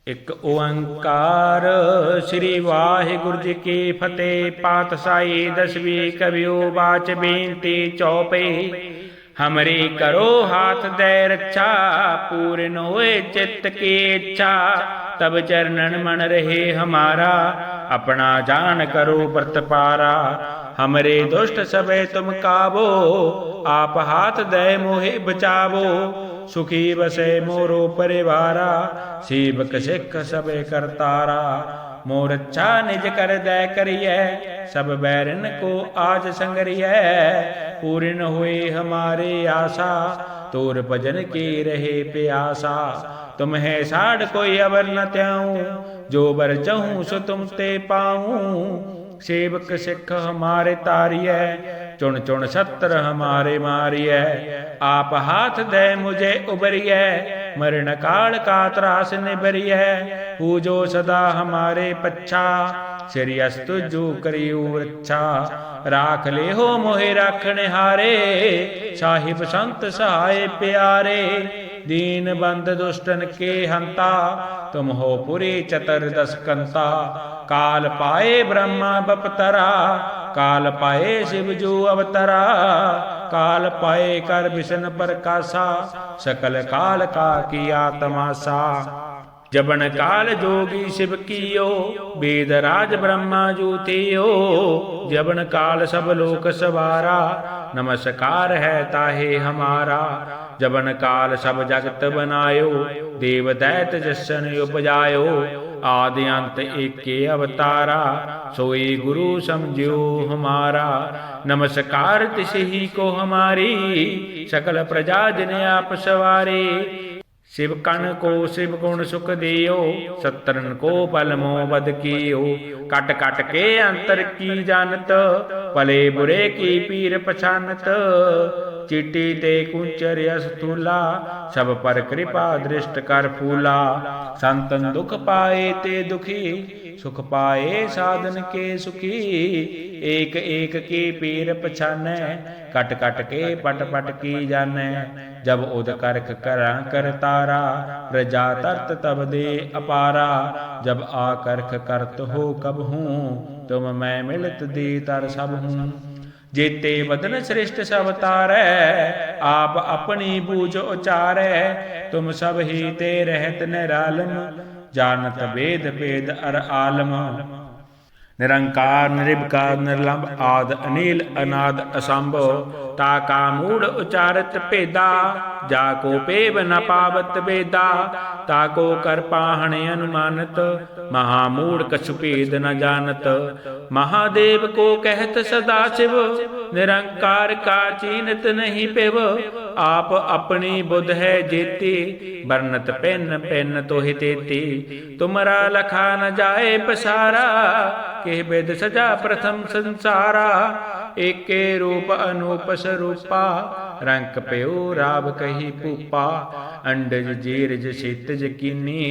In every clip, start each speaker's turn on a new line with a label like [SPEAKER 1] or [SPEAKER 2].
[SPEAKER 1] ਇੱਕ ਓੰਕਾਰ ਸ੍ਰੀ ਵਾਹਿਗੁਰੂ ਜੀ ਕੀ ਫਤਿਹ। ਪਾਤਸ਼ਾਹੀ ਦਸਵੀਂ ਕਵਿਓ ਬਾਚ ਬੇਨਤੀ ਚੌਪਈ। हमरी करो हाथ दे रक्षा, पूर्ण होए चित्त की इच्छा। तब चरणन मन रहे हमारा, अपना जान करो व्रत पारा। हमरे दुष्ट सबे तुम काबो, आप हाथ दे मोहे बचावो। सुखी बसे मोरो परिवारा, सेवक सिख सबे करतारा। मोर अच्छा निज कर दे करिए, सब बैरन को आज संगरिए। पूर्ण हुए हमारे आशा, तोर भजन की रहे प्यासा। तुम है साढ़ कोई अवर न त्याऊं, जो बर चहूं सो तुम ते पाऊं। सेवक सिख हमारे तारिय, चुन चुन सत्र हमारे मारिय। आप हाथ दे मुझे उबरिय, मरण काल का त्रास निबरिय। पूजो सदा हमारे पच्छा, श्री अस्तु जो करियो रक्षा। राख ले हो मोहे राखने हारे, साहिब संत सहाय प्यारे। दीन बंद दुष्टन के हंता, तुम हो पुरी चतुर्दश कंता। काल पाए ब्रह्मा बपतरा, काल पाए शिव जो अवतरा। काल पाए कर विष्णु प्रकाशा, सकल काल का किया तमाशा। जबन काल जोगी शिव कियो, वेद राज ब्रह्मा जूतियो। जबन काल सब लोक सवारा, नमस्कार है ताहे हमारा। जबन काल सब जगत बनायो, देव दैत जसन उपजायो। आदि अंत एके अवतारा, सोई गुरु समझियो हमारा। नमस्कार तिस ही को हमारी, सकल प्रजा जिन आप सवारे। शिव कण को शिव गुण सुख दियो, सत्रन को बल मोह बद कियो। कट कट के अंतर की जानत, भले बुरे की पीर पछानत। चिट्टी ते कुंचर स्थूला, सब पर कृपा दृष्ट कर फूला। संतन दुख पाए ते दुखी, सुख पाए साधन के सुखी। एक एक की पीर पछानै, कट कट के पट पट की जानै। जब उद करख करा कर तारा, प्रजा तरत तब दे अपारा। जब आकर्ख करत हो कब हूँ, तुम मैं मिलत दी तर सब हूँ। जेते बदन श्रेष्ठ सब तारै, आप अपनी बूझ उचारै। तुम सब ही ते रहत निरालम, जानत वेद वेद अर आलम। निरंकार निर्विकार निर्लंब, आद अनील अनाद असंभव। ताका मूढ़ उचारत भेदा, जाको पेव न पावत वेदा। ताको कर पाहण अनुमानत, महामूढ़ कछु भेद न जानत। महादेव को कहत सदा शिव, निरंकार का चीनत नहीं पेव। आप अपनी बुध है जेती, बरनत पेन पेन तोहि तेती। तुमरा लखा न जाए पसारा, के वेद सजा प्रथम संसारा। एके रूप अनूप स्वरूपा, रंक प्यो राव कही पूपा। अंडज जीरज क्षितिज कीनी,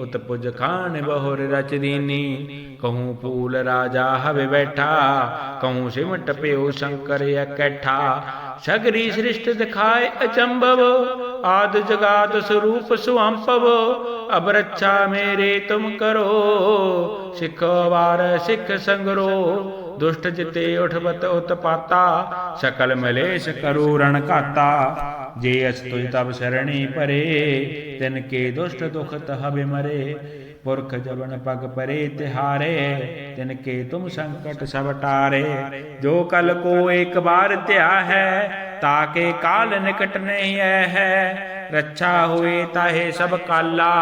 [SPEAKER 1] उत्पुज खान बहुर रच दीनी। कहूँ फूल राजा हवे बैठा, कहूँ सिमट प्यो शंकर इकट्ठा। सगरी सृष्ट दिखाए अचंभव, आद जगात स्वरूप सुअंपव। अब रक्षा मेरे तुम करो, सिखो वार सिख संगरो। दुष्ट जिते उठबत उत्पाता, सकल मलेश करो रण घाता। जे अस्तु तब शरणी परे, तिनके दुष्ट दुख तह बिमरे। पुरख जबन पग परे तिहारे, तिनके तुम संकट सब टारे। जो कल को एक बार त्या है, ताके काल निकट नहीं है। रक्षा हुए ताहे सब काला,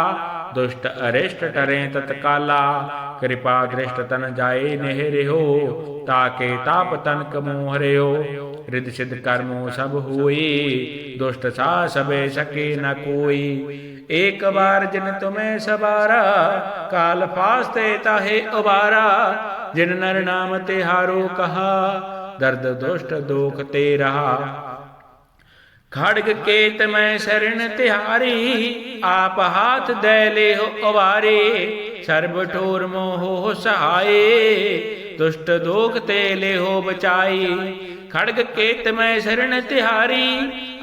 [SPEAKER 1] दुष्ट अरिष्ट टरे तत्काला। कृपा दृष्ट तन जाए नेहरे हो, ताके ताप तनक मोहरे हो। रिद सिद्ध कर्मो सब हुई, दुष्ट सा सबे सके न कोई। एक बार जिन तुम्हें सवारा, काल फास्ते ताहे उबारा। जिन नर नाम तिहारो कहा, दर्द दुष्ट दोख ते रहा। खड़ग केत मैं शरण तिहारी, आप हाथ दे ले हो अवारे। सर्व ठोर मोहो सहाय, दुष्ट दोख ते ले हो बचाई। खड़ग केत मैं शरण तिहारी,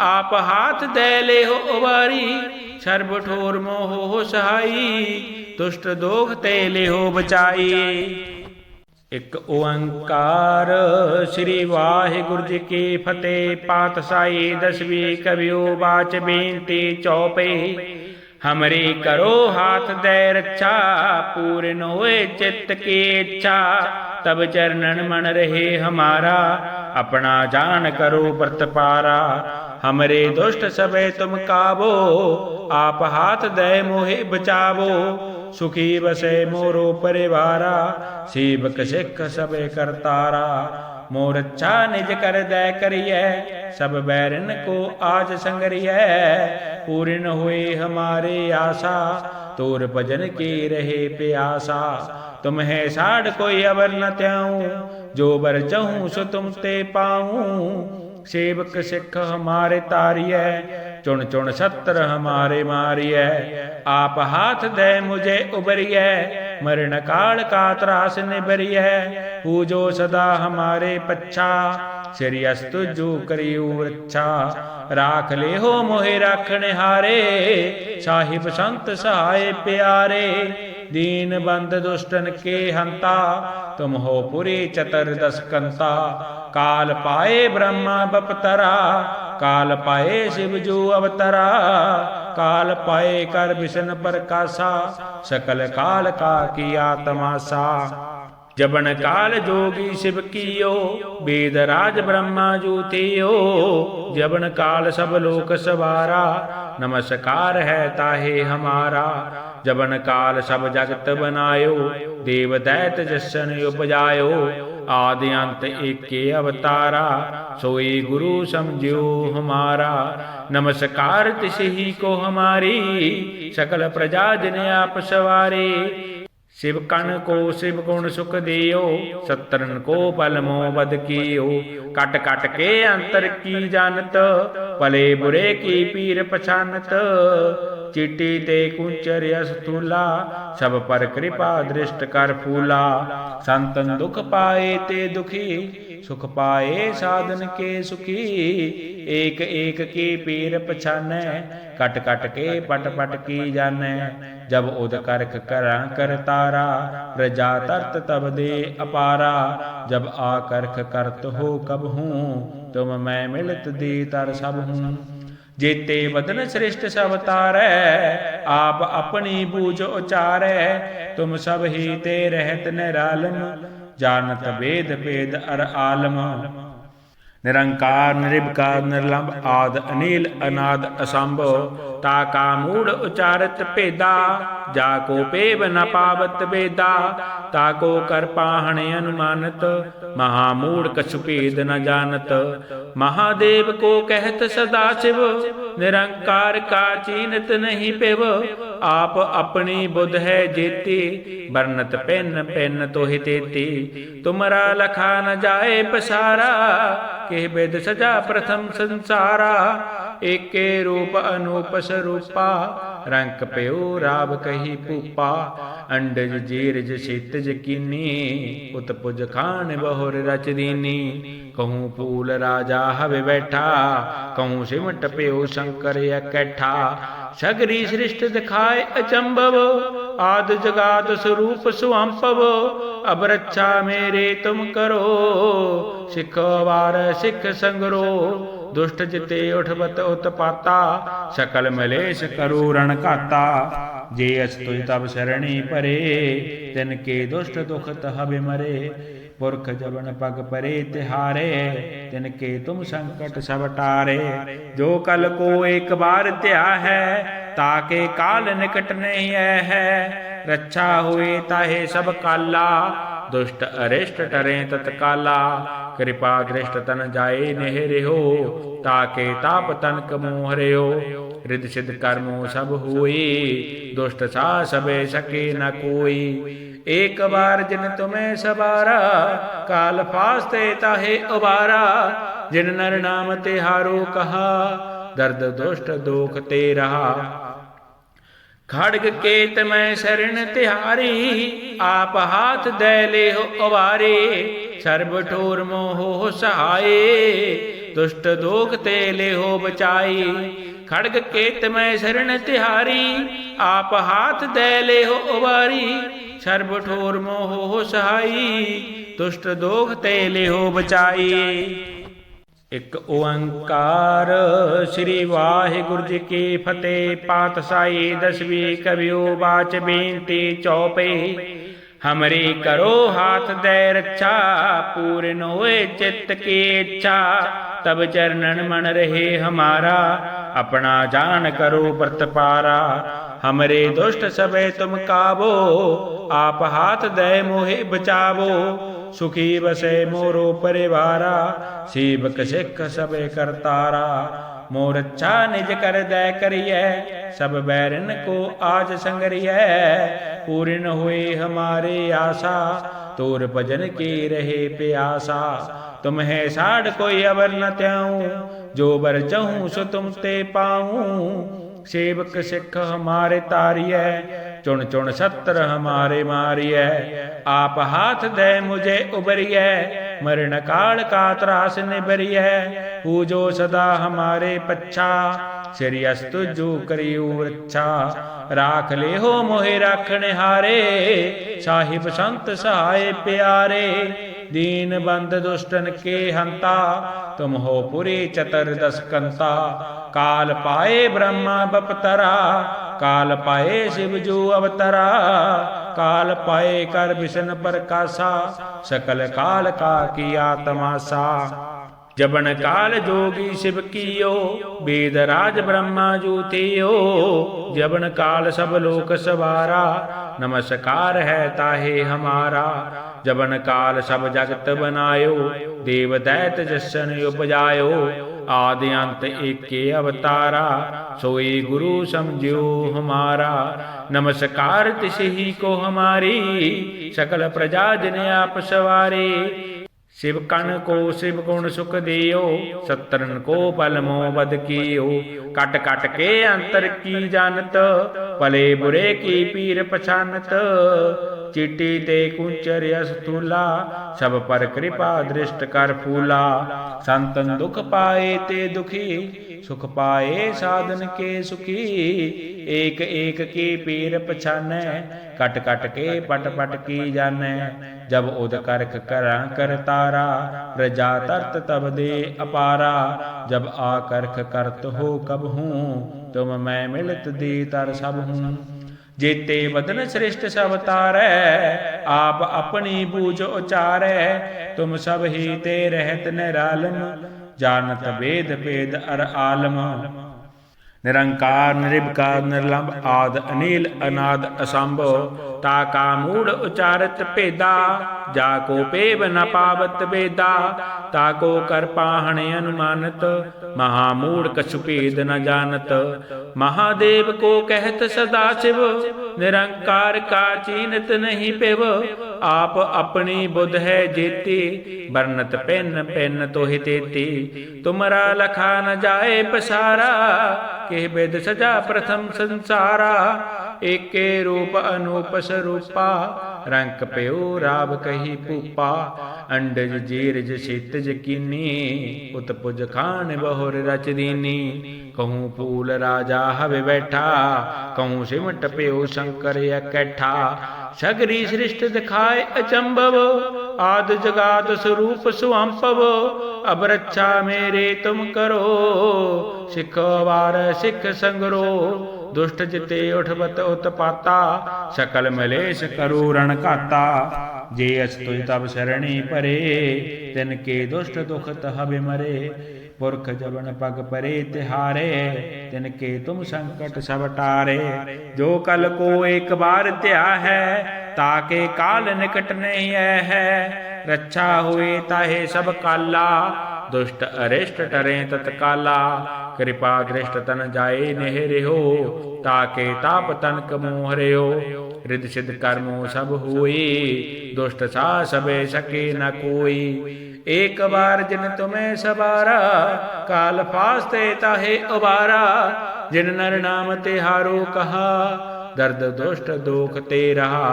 [SPEAKER 1] आप हाथ दे ले हो अवारी। ਸਰਬ ਠੋਰ ਮੋਹ ਸਹਾਈ, ਦੁਸ਼ਟ ਦੋਖ ਤੇ ਲਿਹੋ ਬਚਾਈ। ਇੱਕ ਓੰਕਾਰ ਸ੍ਰੀ ਵਾਹਿਗੁਰੂ ਜੀ ਕੀ ਫਤਿਹ। ਪਾਤਸ਼ਾਹੀ ਦਸਵੀਂ ਕਬਿਓ ਬਾਚ ਬੇਨਤੀ ਚੌਪਈ। हमरी करो हाथ दे रक्षा, पूर्ण होए चित्त की इच्छा। तब चरणन मन रहे हमारा, अपना जान करो व्रत पारा। हमरे दुष्ट सबे तुम काबो, आप हाथ दे मोहे बचावो। सुखी बसे मोरो परिवारा, सेवक सिख सबे करतारा। मोर अच्छा निज कर दे करिए, सब बैरन को आज संगरिए। पूर्ण हुए हमारे आशा, तोर भजन की रहे प्यासा। तुम है साढ़ कोई अवर न त्याऊं, जो बर चहूं सो तुम ते पाऊं। सेवक सिख हमारे तारिय, चुन चुन सत्र हमारे मारिय। आप हाथ दे मुझे उबरिय, मरण काल का त्रास निबरिय। पूजो सदा हमारे पच्छा, श्री अस्तु जो करियो रक्षा। राख ले हो मोहे राखने हारे, साहिब संत सहाय प्यारे। दीन बंद दुष्टन के हंता, तुम हो पुरी चतुर्दश कंता। काल पाए ब्रह्मा बपतरा, काल पाए शिव जो अवतरा। काल पाए कर विष्णु प्रकाशा, सकल काल का किया तमाशा। जबन काल जोगी शिव कियो, वेद राज ब्रह्मा जूतियो। जबन काल सब लोक सवारा, नमस्कार है ताहे हमारा। जबन काल सब जगत बनायो, देव दैत जसन उपजायो। आदि अंत एके अवतारा, सोई गुरु समझियो हमारा। नमस्कार तिसही को हमारी, सकल प्रजा जिन आप सवारे। शिव कण को शिव गुण सुख दियो, सत्रन को बल मोह बद कियो। कट कट के अंतर की जानत, भले बुरे की पीर पछानत। चिट्टी ते कुंचर अस्थूला, सब पर कृपा दृष्ट कर फूला। संतन दुख पाए ते दुखी, सुख पाए साधन के सुखी। एक एक की पीर पछानै, कट कट के पट पट की जानै। जब उद करख करा कर तारा, प्रजा तरत तब दे अपारा। जब आकर्ख करत हो कब हूँ, तुम मैं मिलत दे तर सब हूँ। जेते बदन श्रेष्ठ सब तारै, आप अपनी बूझ उचारै। तुम सब ही ते रहत निरालम, जानत वेद वेद अर आलम। निरंकार निर्विकार निर्लंब, आद अनिल अनाद असंभव। ताका मूढ़ उचारत भेदा, जाको पेव न पावत वेदा। ताको कर पाहण अनुमानत, महामूढ़ कछु भेद न जानत। महादेव को कहत सदा शिव, निरंकार का चीनत नहीं पेव। आप अपनी बुध है जेती, बरनत पेन पेन तोहि तेती। तुमरा लखा न जाए पसारा, के वेद सजा प्रथम संसारा। एके रूप अनूप स्वरूपा, रंक प्यो राव कही पूपा। अंडज जीरज क्षितिज कीनी, उत्पुज खान बहुर रच दीनी। कहूँ फूल राजा हवे बैठा, कहूँ सिमट प्यो शंकर इकट्ठा। सगरी सृष्ट दिखाए अचंभव, आद जगात स्वरूप सुअंपव। अब रक्षा मेरे तुम करो, सिखो वार सिख संगरो। दुष्ट जिते उठबत उत्पाता, सकल मलेश करो रण घाता। जे अस्तु तब शरणी परे, तिनके दुष्ट दुख तह बिमरे। पुरख जबन पग परे तिहारे, तिनके तुम संकट सब टारे। जो कल को एक बार त्या है, ताके काल निकट नहीं है। रक्षा हुए ताहे सब काला, दुष्ट अरिष्ट टरे तत्काला। कृपा दृष्ट तन जाए नेहरे हो, ताके ताप तनक मोहरे हो। रिद सिद्ध कर्मो सब हुई, दुष्ट सा सबे सके न कोई। एक बार जिन तुम्हें सवारा, काल फास्ते ताहे उबारा। जिन नर नाम तिहारो कहा, दर्द दुष्ट दोख ते रहा। खड़ग केत मैं शरण तिहारी, आप हाथ दे ले हो अवारे। सर्ब ठोर मोह सहाय, दुष्ट दोख ते ले हो बचाई। खड़ग केत मैं शरण तिहारी, आप हाथ दे ले हो उबारी। सर्ब ठोर मोह हो सहाई, दुष्ट दोख ते ले हो बचाई। एक ओंकार श्री वाहिगुरु जी की फतेह। पातशाही दसवीं कवियो बाच बेनती चौपे। हमरी करो हाथ दे रक्षा, पूर्ण होए चित्त की इच्छा। तब चरणन मन रहे हमारा, अपना जान करो व्रत पारा। हमरे दुष्ट सबे तुम काबो, आप हाथ दे मोहे बचावो। सुखी बसे मोरो परिवारा, सेवक सिख सबे करतारा। मोर अच्छा निज कर दे करिए, सब बैरन को आज संगरिए। पूर्ण हुए हमारे आशा, तोर भजन की रहे प्यासा। तुम है साढ़ कोई अवर न त्याऊं, जो बर चहूं सो तुम ते पाऊं। सेवक सिख हमारे तारिय, चुन चुन सत्र हमारे मारिय। आप हाथ दे मुझे उबरिय, मरण काल का त्रास निबरिय। पूजो सदा हमारे पच्छा, श्री अस्तु जो करियो रक्षा। राख ले हो मोहे राखने हारे, साहिब संत सहाय प्यारे। दीन बंद दुष्टन के हंता, तुम हो पुरी चतुर्दश कंता। काल पाए ब्रह्मा बपतरा, काल पाए शिव जो अवतरा। काल पाए कर विष्णु प्रकाशा, सकल काल का किया तमाशा। जबन काल जोगी शिव कियो, वेद राज ब्रह्मा जूतियो। जबन काल सब लोक सवारा, नमस्कार है ताहे हमारा। जबन काल सब जगत बनायो, देव दैत जसन उपजायो। आदि अंत एके अवतारा, सोई गुरु समझियो हमारा। नमस्कार तिसही को हमारी, सकल प्रजा जिन आप सवारे। शिव कण को शिव गुण सुख दियो, सत्रन को बल मोह बद कियो। कट कट के अंतर की जानत, भले बुरे की पीर पछानत। चिट्टी ते कुंचर स्थूला, सब पर कृपा दृष्ट कर फूला। संतन दुख पाए ते दुखी, सुख पाए साधन के सुखी। एक एक की पीर पछानै, कट कट के पट पट की जानै। जब उद करख करा कर तारा, प्रजा तरत तब दे अपारा। जब आकर्ख करत हो कब हूँ, तुम मैं मिलत दी तर सब हूँ। जेते बदन श्रेष्ठ सब तारै, आप अपनी बूझ उचारै। तुम सब ही ते रहत निरालम, जानत वेद भेद अर आलम। निरंकार निर्विकार निर्लंब, आद अनिल अनाद असंभव। ताका मूढ़ उचारत भेदा, जाको पेव न पावत वेदा। ताको कर पाहण अनुमानत, महामूढ़ कछु भेद न जानत। महादेव को कहत सदा शिव, निरंकार का चीनत नहीं पेव। आप अपनी बुध है जेती, बरनत पेन पेन तोहि तेती। तुमरा लखा न जाए पसारा, के वेद सजा प्रथम संसारा। एके रूप अनूप स्वरूपा, रंक प्यो राव कही पूपा। अंडज जीरज क्षितिज कीनी, उत्पुज खान बहुर रच दीनी। कहूँ फूल राजा हवे बैठा, कहूँ सिमट प्यो शंकर इकट्ठा। सगरी सृष्ट दिखाए अचंभव, आद जगात स्वरूप सुअंपव। अब रक्षा मेरे तुम करो, सिख वार सिख संगरो। दुष्ट जिते उठबत उत्पाता, सकल मलेश करो रण घाता। जे अस्तु तब शरणी परे, तिनके दुष्ट दुख तह बिमरे। पुरख जबन पग परे तिहारे, तिनके तुम संकट सब टारे। जो कल को एक बार त्या है, ताके काल निकट नहीं है। रक्षा हुए ताहे सब काला, दुष्ट अरिष्ट टरे तत्काला। कृपा दृष्ट तन जाए नेहरे हो, ताके ताप तनक मोहरे हो। रिद्धि सिद्ध कर्मो सब हुई, दुष्ट सा सबे सके न कोई। एक बार जिन तुम्हें सवारा, काल फास्ते ताहे उबारा। जिन नर नाम तिहारो कहा, दर्द दुष्ट दोख ते रहा।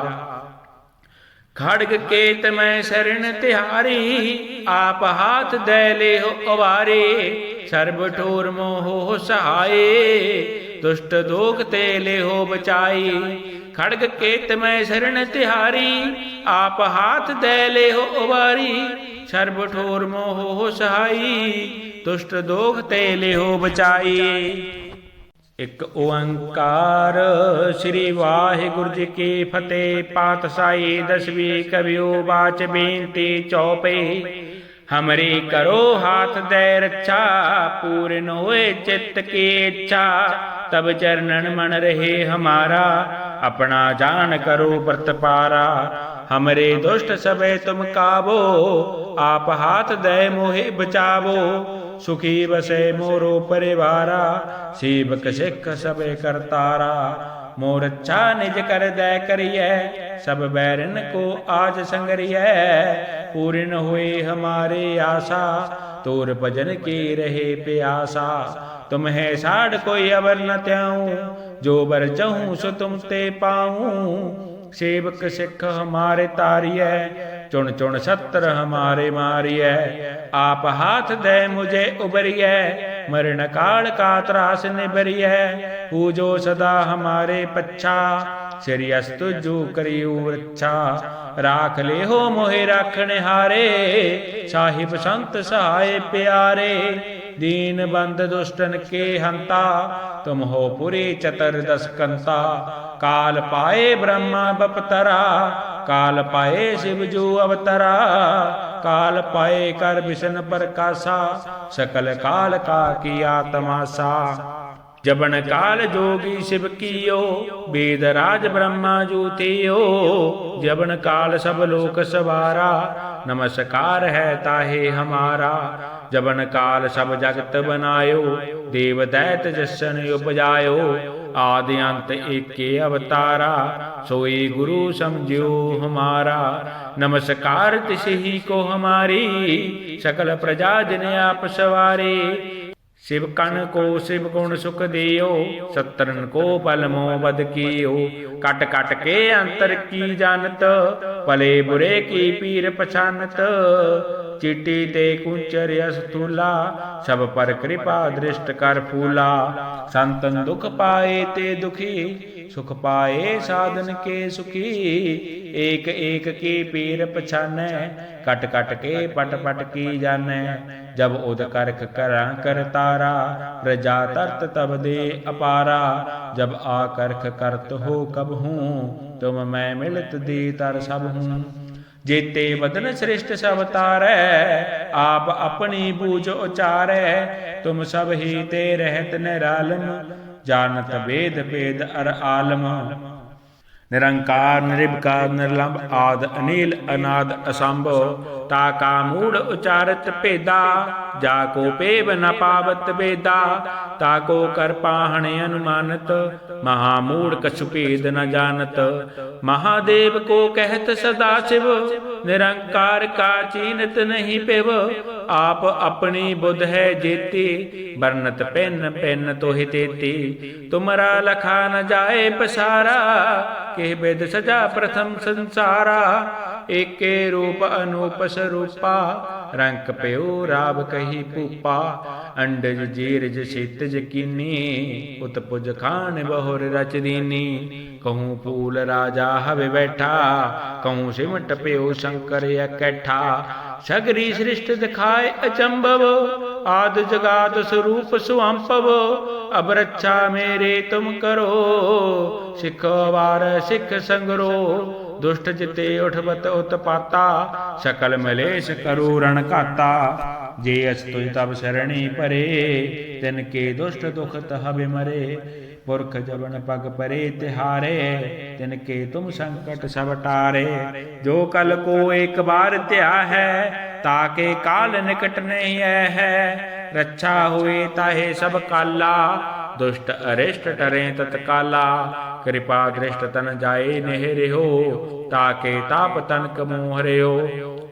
[SPEAKER 1] खड़ग केत मैं शरण तिहारी, आप हाथ दे ले हो अवारे। सर्ब ठोर मोह सहाये, दुष्ट दोख ते लेहो बचाई। खड़ग केत मैं शरण तिहारी, आप हाथ दे लेहो उबारी। सर्ब ठोर मोह सहाई, दुष्ट दोख ते लेहो बचाई। एक ओंकार श्री वाहिगुरु जी की फतेह। पातशाही दसवीं कवियो बाच बेनती चौपे। हमरी करो हाथ दे रक्षा, पूर्ण होए चित्त की इच्छा। तब चरणन मन रहे हमारा, अपना जान करो व्रत पारा। हमरे दुष्ट सबे तुम काबो, आप हाथ दे मोहे बचावो। सुखी बसे मोरो परिवारा, सेवक सिख सबे करतारा। मोर अच्छा निज कर दे करिए, सब बैरन को आज संगरिए। पूर्ण हुए हमारे आशा, तोर भजन की रहे प्यासा। तुम है साढ़ कोई अवर न त्याऊं, जो बर चहूं सो तुम ते पाऊं। सेवक सिख हमारे तारिय, चुन चुन सत्र हमारे मारिय। आप हाथ दे मुझे उबरिय, मरण काल का त्रास निबरिय। पूजो सदा हमारे पच्छा, श्री अस्तु जो करियो रक्षा। राख ले हो मोहे राखने हारे, साहिब संत सहाय प्यारे। दीन बंद दुष्टन के हंता, तुम हो पुरी चतुर्दश कंता। काल पाए ब्रह्मा बपतरा, काल पाए शिव जो अवतरा। काल पाए कर विष्णु प्रकाशा, सकल काल का किया तमाशा। जबन काल जोगी शिव कियो, वेद राज ब्रह्मा जूतियो। जबन काल सब लोक सवारा, नमस्कार है ताहे हमारा। जबन काल सब जगत बनायो, देव दैत जसन उपजायो। आदि अंत एके अवतारा, सोई गुरु समझियो हमारा। नमस्कार तिसही को हमारी, सकल प्रजा जिन आप सवारे। शिव कण को शिव गुण सुख दियो, सत्रन को बल मोह बद कियो। कट कट के अंतर की जानत, भले बुरे की पीर पछानत। चिट्टी ते कुंचर स्थूला, सब पर कृपा दृष्ट कर फूला। संतन दुख पाए ते दुखी, सुख पाए साधन के सुखी। एक एक की पीर पछानै, कट कट के पट पट की जानै। जब उद करख करा कर तारा, प्रजा तरत तब दे अपारा। जब आकर्ख करत हो कब हूँ, तुम मैं मिलत दी तर सब हूँ। जेते बदन श्रेष्ठ सब तारै, आप अपनी बूझ उचारै। तुम सब ही ते रहत निरालम, जानत वेद वेद अर आलम। निरंकार निर्विकार निर्लंब, आद अनिल अनाद असंभव। ताका मूढ़ उचारत भेदा, जाको पेव न पावत वेदा। ताको कर पाहण अनुमानत, महामूढ़ कछु भेद न जानत। महादेव को कहत सदा शिव, निरंकार का चीनत नहीं पेव। आप अपनी बुध है जेती, बरनत पेन पेन तोहि तेती। तुमरा लखा न जाए पसारा, के वेद सजा प्रथम संसारा। एके रूप अनूप स्वरूपा, रंक प्यो राव कही पूपा। अंडज जीरज क्षितिज कीनी, उत्पुज खान बहुर रच दीनी। कहूँ फूल राजा हवे बैठा, कहूँ सिमट प्यो शंकर इकट्ठा। सगरी सृष्ट दिखाए अचंभव, आद जगात स्वरूप सुअंपव। अब रक्षा मेरे तुम करो, सिखो वार सिख संगरो। दुष्ट जिते उठबत उत्पाता, सकल मलेश करो रण घाता। जे अस्तु तब शरणी परे, तिनके दुष्ट दुख तह बिमरे। पुरख जबन पग परे तिहारे, तिनके तुम संकट सब टारे। जो कल को एक बार त्या है, ताके काल निकट नहीं है। रक्षा हुए ताहे सब काला, दुष्ट अरिष्ट टरे तत्काला। कृपा दृष्ट तन जाए नेहरे हो, ताके ताप तनक मोहरे हो।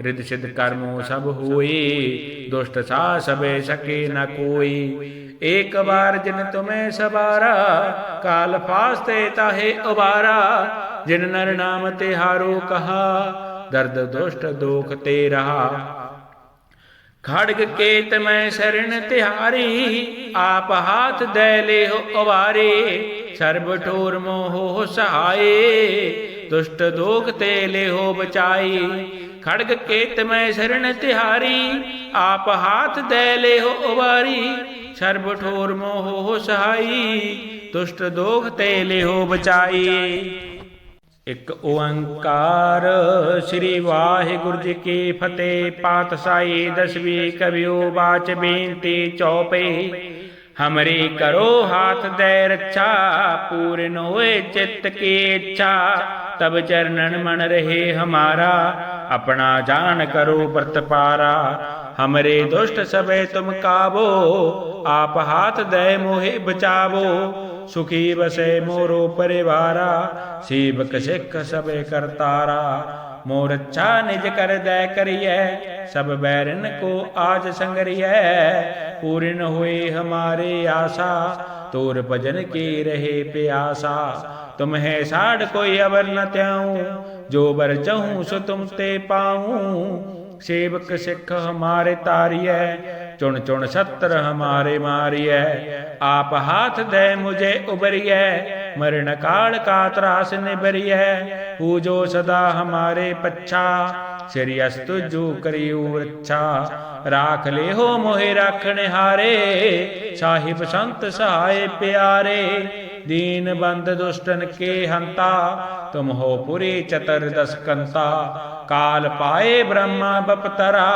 [SPEAKER 1] रिद सिद्ध कर्मो सब हुई, दुष्ट सा सबे सके न कोई। एक बार जिन तुम्हें सवारा, काल फास्ते ताहे उबारा। जिन नर नाम तिहारो कहा, दर्द दुष्ट दोख ते रहा। खड़ग केत में शरण तिहारी, आप हाथ दे ले हो अवारे। सर्ब ठोर मोहो सहाय, दुष्ट दोख ते ले हो बचाई। खड़ग केत में शरण तिहारी, आप हाथ दे ले हो अवारी। सर्ब ठोर मोहो सहाई, दुष्ट दोख ते ले हो बचाई। एक ओंकार श्री वाहिगुरु जी की फतेह। पातशाही दसवीं कवियो बाच बेनती चौपे। हमरी करो हाथ दे रक्षा, पूर्ण होए चित्त की इच्छा। तब चरणन मन रहे हमारा, अपना जान करो व्रत पारा। हमरे दुष्ट सबे तुम काबो, आप हाथ दे मोहे बचावो। सुखी बसे मोरो परिवारा, सेवक सिख सबे करतारा। मोर अच्छा निज कर दे करिए, सब बैरन को आज संगरिए। पूर्ण हुए हमारे आशा, तोर भजन की रहे प्यासा। तुम है साढ़ कोई अवर न त्याऊं, जो बर चहूं सो तुम ते पाऊं। सेवक सिख हमारे तारिय, चुन चुन सत्र हमारे मारिय। आप हाथ दे मुझे उबरिय, मरण काल का त्रास निबरिय। पूजो सदा हमारे पच्छा, श्री अस्तु जो करियो रक्षा। राख ले हो मोहे राखने हारे, साहिब संत सहाय प्यारे। दीन बंद दुष्टन के हंता, तुम हो पुरी चतुर्दश कंता। काल पाए ब्रह्मा बपतरा,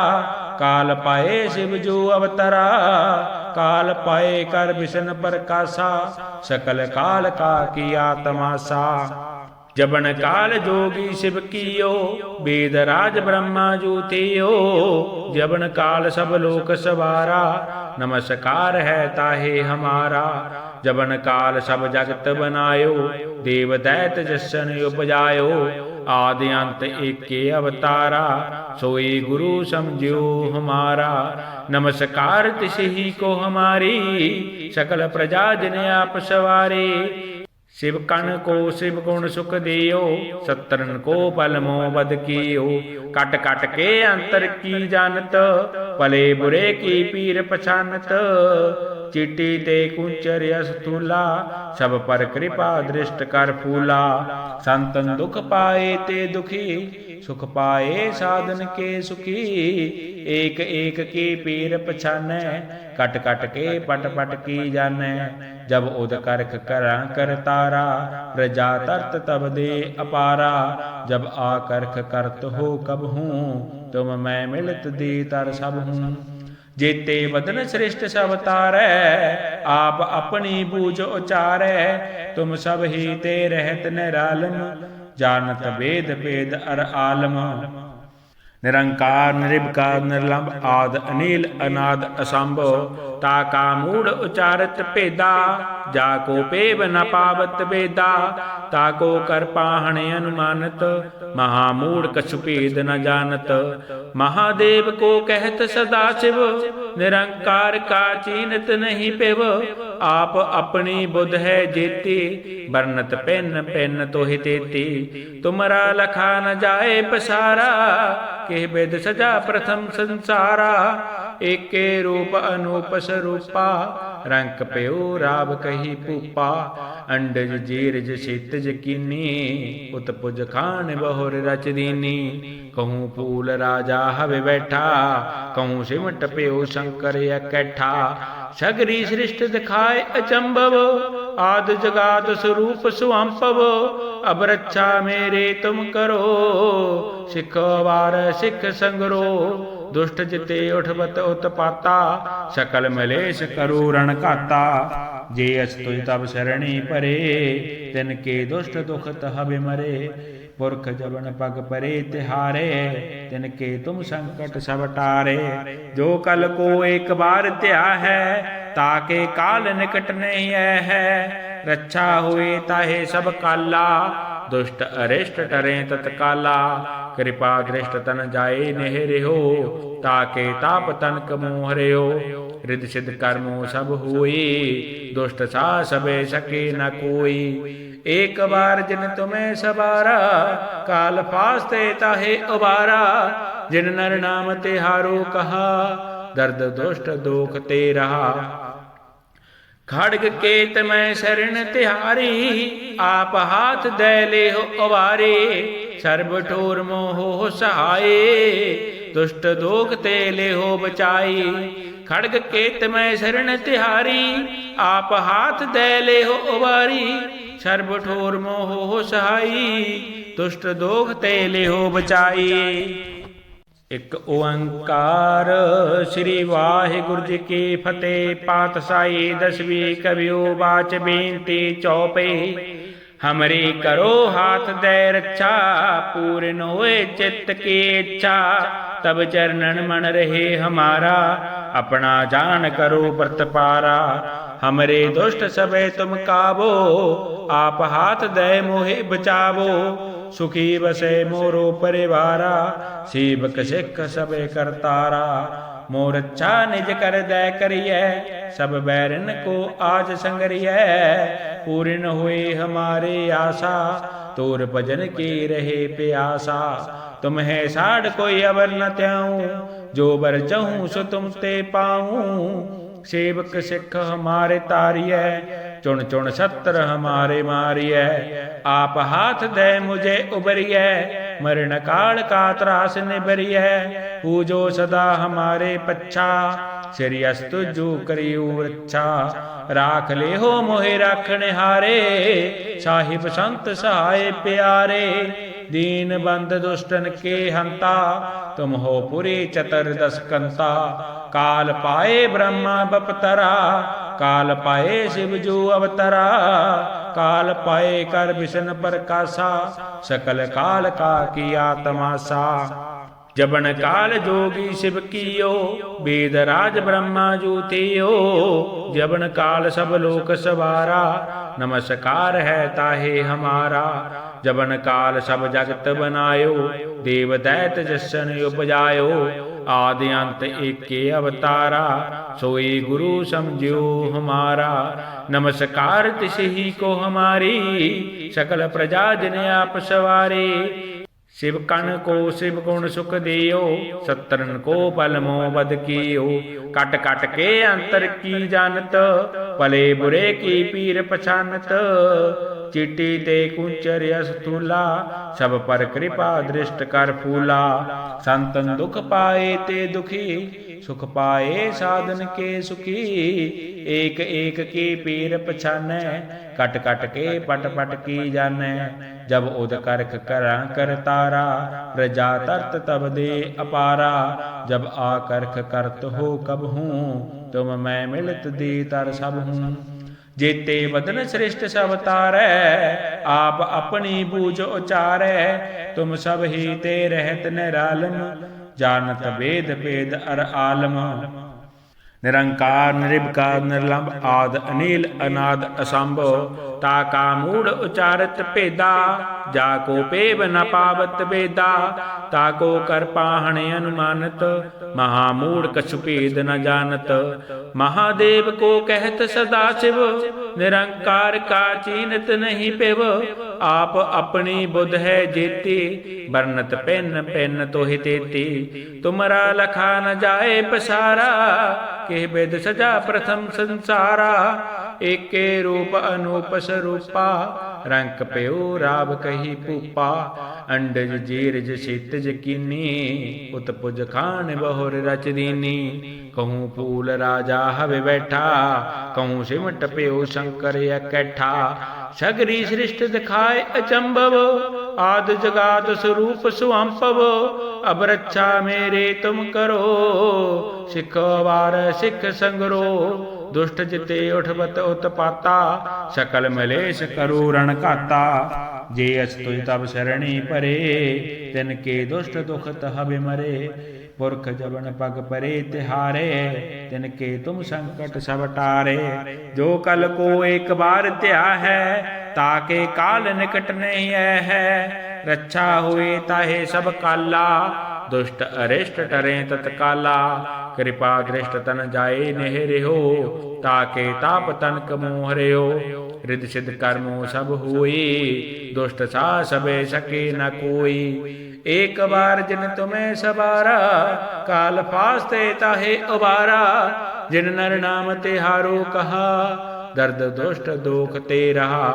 [SPEAKER 1] काल पाए शिव जो अवतरा। काल पाए कर विष्णु प्रकाशा, सकल काल का किया तमाशा। जबन काल जोगी शिव कियो, वेद राज ब्रह्मा जूतियो। जबन काल सब लोक सवारा, नमस्कार है ताहे हमारा। जबन काल सब जगत बनायो, देव दैत जसन उपजायो। आदि अंत एके अवतारा, सोई गुरु समझियो हमारा। नमस्कार तिसही को हमारी, सकल प्रजा जिन आप सवारे। शिव कण को शिव गुण सुख दियो, सत्रन को पल मोह बद कियो। कट कट के अंतर की जानत, भले बुरे की पीर पछानत। चिट्टी ते कुंचर स्थूला, सब पर कृपा दृष्ट कर फूला। संतन दुख पाए ते दुखी, सुख पाए साधन के सुखी। एक एक की पीर पछानै, कट कट के पट पट की जानै। जब उद करख करा कर तारा, प्रजा तरत तब दे अपारा। जब आकर्ख करत हो कब हूँ, तुम मैं मिलत दी तर सब हूँ। जेते बदन श्रेष्ठ सब तारै, आप अपनी बूझ उचारै। तुम सब ही ते रहत निरालम, जानत वेद वेद अर आलम। निरंकार निर्विकार निर्लंब, आद अनिल अनाद असंभव। ताका मूढ़ उचारत भेदा, जाको पेव न पावत वेदा। ताको कर पाहण अनुमानत, महामूढ़ कछु भेद न जानत। महादेव को कहत सदा शिव, निरंकार का चीनत नहीं पेव। आप अपनी बुध है जेती, बरनत पेन पेन तोहि तेती। तुमरा लखा न जाए पसारा, के वेद सजा प्रथम संसारा। एके रूप अनूप स्वरूपा, रंक प्यो राव कही पूपा। अंडज जीरज क्षितिज कीनी, उत्पुज खान बहुर रच दीनी। कहूँ फूल राजा हवे बैठा, कहूँ सिमट प्यो शंकर इकट्ठा। सगरी सृष्ट दिखाए अचंभव, आद जगात स्वरूप सुअंपव। अब रक्षा मेरे तुम करो, सिख वार सिख संगरो। दुष्ट जिते उठबत उत्पाता, सकल मलेश करो रण घाता। जे अस्तु तब शरणी परे, तिनके दुष्ट दुख तह बिमरे। पुरख जबन पग परे तिहारे, तिनके तुम संकट सब टारे। जो कल को एक बार त्या है, ताके काल निकट नहीं है। रक्षा हुए ताहे सब काला, दुष्ट अरिष्ट टरे तत्काला। कृपा दृष्ट तन जाए नेहरे हो, ताके ताप तनक मोहरे हो। रिद सिद्ध कर्मो सब हुई, दुष्ट सा सबे सके न कोई। एक बार जिन तुम्हें सवारा, काल फास्ते ताहे उबारा। जिन नर नाम तिहारो कहा, दर्द दुष्ट दोख ते रहा। खड़ग केत मैं शरण तिहारी, आप हाथ दे ले हो अवारे। सर्ब ठोर मोह सहाय, दुष्ट दोख ते ले हो बचाई। खड़ग केत मैं शरण तिहारी, आप हाथ दे ले हो अवारी। सर्ब ठोर मोह सहाई, दुष्ट दोख ते ले हो बचाई। एक ओंकार श्री वाहिगुरु जी की फतेह। पातशाही दसवीं कवियो बाच बेनती चौपे। हमरी करो हाथ दे रक्षा, पूर्ण होए चित्त की इच्छा। तब चरणन मन रहे हमारा, अपना जान करो व्रत पारा। हमरे दुष्ट सबे तुम काबो, आप हाथ दे मोहे बचावो। सुखी बसे मोरो परिवारा, सेवक सिख सबे करतारा। मोर अच्छा निज कर दे करिए, सब बैरन को आज संगरिए। पूर्ण हुए हमारे आशा, तोर भजन की रहे प्यासा। तुम है साढ़ कोई अवर न त्याऊं, जो बर चहूं सो तुम ते पाऊं। सेवक सिख हमारे तारिय, चुन चुन सत्र हमारे मारिय। आप हाथ दे मुझे उबरिय, मरण काल का त्रास निबरिय। पूजो सदा हमारे पच्छा, श्री अस्तु जो करियो रक्षा। राख ले हो मोहे राखने हारे, साहिब संत सहाय प्यारे। दीन बंद दुष्टन के हंता, तुम हो पुरी चतुर्दश कंता। काल पाए ब्रह्मा बपतरा, काल पाए शिव जो अवतरा। काल पाए कर विष्णु प्रकाशा, सकल काल का किया तमाशा। जबन काल जोगी शिव कियो, वेद राज ब्रह्मा जूतियो। जबन काल सब लोक सवारा, नमस्कार है ताहे हमारा। जबन काल सब जगत बनायो, देव दैत जसन उपजायो। आदि अंत एके अवतारा, सोई गुरु समझियो हमारा। नमस्कार तिसही को हमारी, सकल प्रजा जिन आप सवारे। शिव कण को शिव गुण सुख दियो, सत्रन को बल मोह बद कियो। कट कट के अंतर की जानत, भले बुरे की पीर पछानत। चिट्टी ते कुंचर स्थूला, सब पर कृपा दृष्ट कर फूला। संतन दुख पाए ते दुखी, सुख पाए साधन के सुखी। एक एक की पीर पछानै, कट कट के पट पट की जानै। जब उद करख करा कर तारा, प्रजा तरत तब दे अपारा। जब आकर्ख करत हो कब हूँ, तुम मैं मिलत दी तर सब हूँ। जेते बदन श्रेष्ठ सब तारै, आप अपनी बूझ उचारै। तुम सब ही ते रहत निरालम, जानत वेद वेद अर आलम। निरंकार निर्विकार निर्लंब आद अनिल अनाद असंभव। ताका मूढ़ उचारत भेदा, जाको पेव न पावत वेदा। ताको कर पाहण अनुमानत, महामूढ़ कछु भेद न जानत। महादेव को कहत सदा शिव, निरंकार का चीनत नहीं पेव। आप अपनी बुध है जेती, बरनत पेन पेन तोहि तेती। तुमरा लखा न जाए पसारा, के वेद सजा प्रथम संसारा। एके रूप अनूप स्वरूपा, रंक प्यो राव कही पूपा। अंडज जीरज क्षितिज कीनी, उत्पुज खान बहुर रच दीनी। कहूँ फूल राजा हवे बैठा, कहूँ सिमट प्यो शंकर इकट्ठा। सगरी सृष्ट दिखाए अचंभव, आद जगात स्वरूप सुअंपव। अब रक्षा मेरे तुम करो, सिखो वार सिख संगरो। दुष्ट जिते उठबत उत्पाता, सकल मलेश करो रण घाता। जे अस्तु तब शरणी परे, तिनके दुष्ट दुख तह बिमरे। पुरख जबन पग परे तिहारे, तिनके तुम संकट सब टारे। जो कल को एक बार त्या है, ताके काल निकट नहीं है। रक्षा हुए ताहे सब काला, दुष्ट अरिष्ट टरे तत्काला। कृपा दृष्ट तन जाए नेहरे हो, ताके ताप तनक मोहरे हो। रिद सिद्ध कर्मो सब होई, दुष्ट सा सबे सके न कोई। एक बार जिन तुम्हें सवारा, काल फास्ते ताहे उबारा। जिन नर नाम तिहारो कहा, दर्द दुष्ट दोख ते रहा।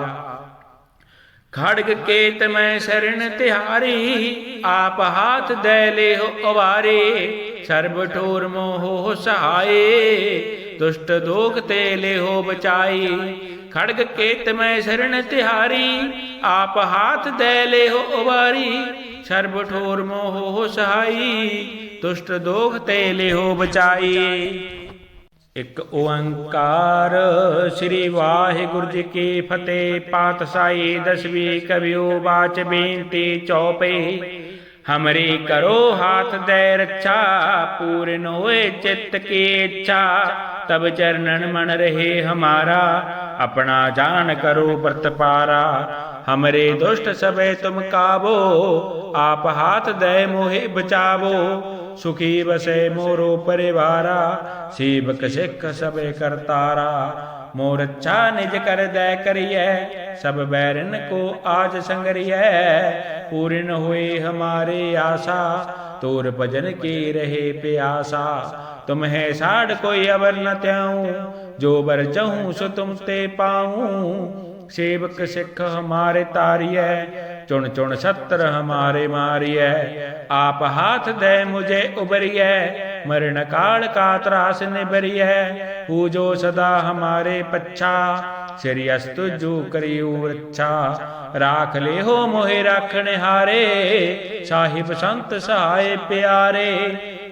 [SPEAKER 1] खड़ग केत में शरण तिहारी, आप हाथ दे ले हो अवारे। सर्ब ठोर मोहो सहाय, दुष्ट दोख ते ले हो बचाई। खड़ग केत में शरण तिहारी, आप हाथ दे ले हो अवारी। सर्ब ठोर मोहो सहाई, दुष्ट दोख ते ले हो बचाई। एक ओंकार श्री वाहिगुरु जी की फतेह। पातशाही दसवीं कवियो बाच बेनती चौपे। हमरी करो हाथ दे रक्षा, पूर्ण होए चित्त की इच्छा। तब चरणन मन रहे हमारा, अपना जान करो व्रत पारा। हमरे दुष्ट सबे तुम काबो, आप हाथ दे मोहे बचावो। सुखी बसे मोरो परिवारा, सेवक सिख सबे करतारा। मोर अच्छा निज कर दे करिए, सब बैरन को आज संगरिए। पूर्ण हुए हमारे आशा, तोर भजन की रहे प्यासा। तुम है साढ़ कोई अवर न त्याऊं, जो बर चहूं सो तुम ते पाऊं। सेवक सिख हमारे तारिय, चुन चुन सत्र हमारे मारिय। आप हाथ दे मुझे उबरिय, मरण काल का त्रास निबरिय। पूजो सदा हमारे पच्छा, श्री अस्तु जो करियो रक्षा। राख ले हो मोहे राखने हारे, साहिब संत सहाय प्यारे।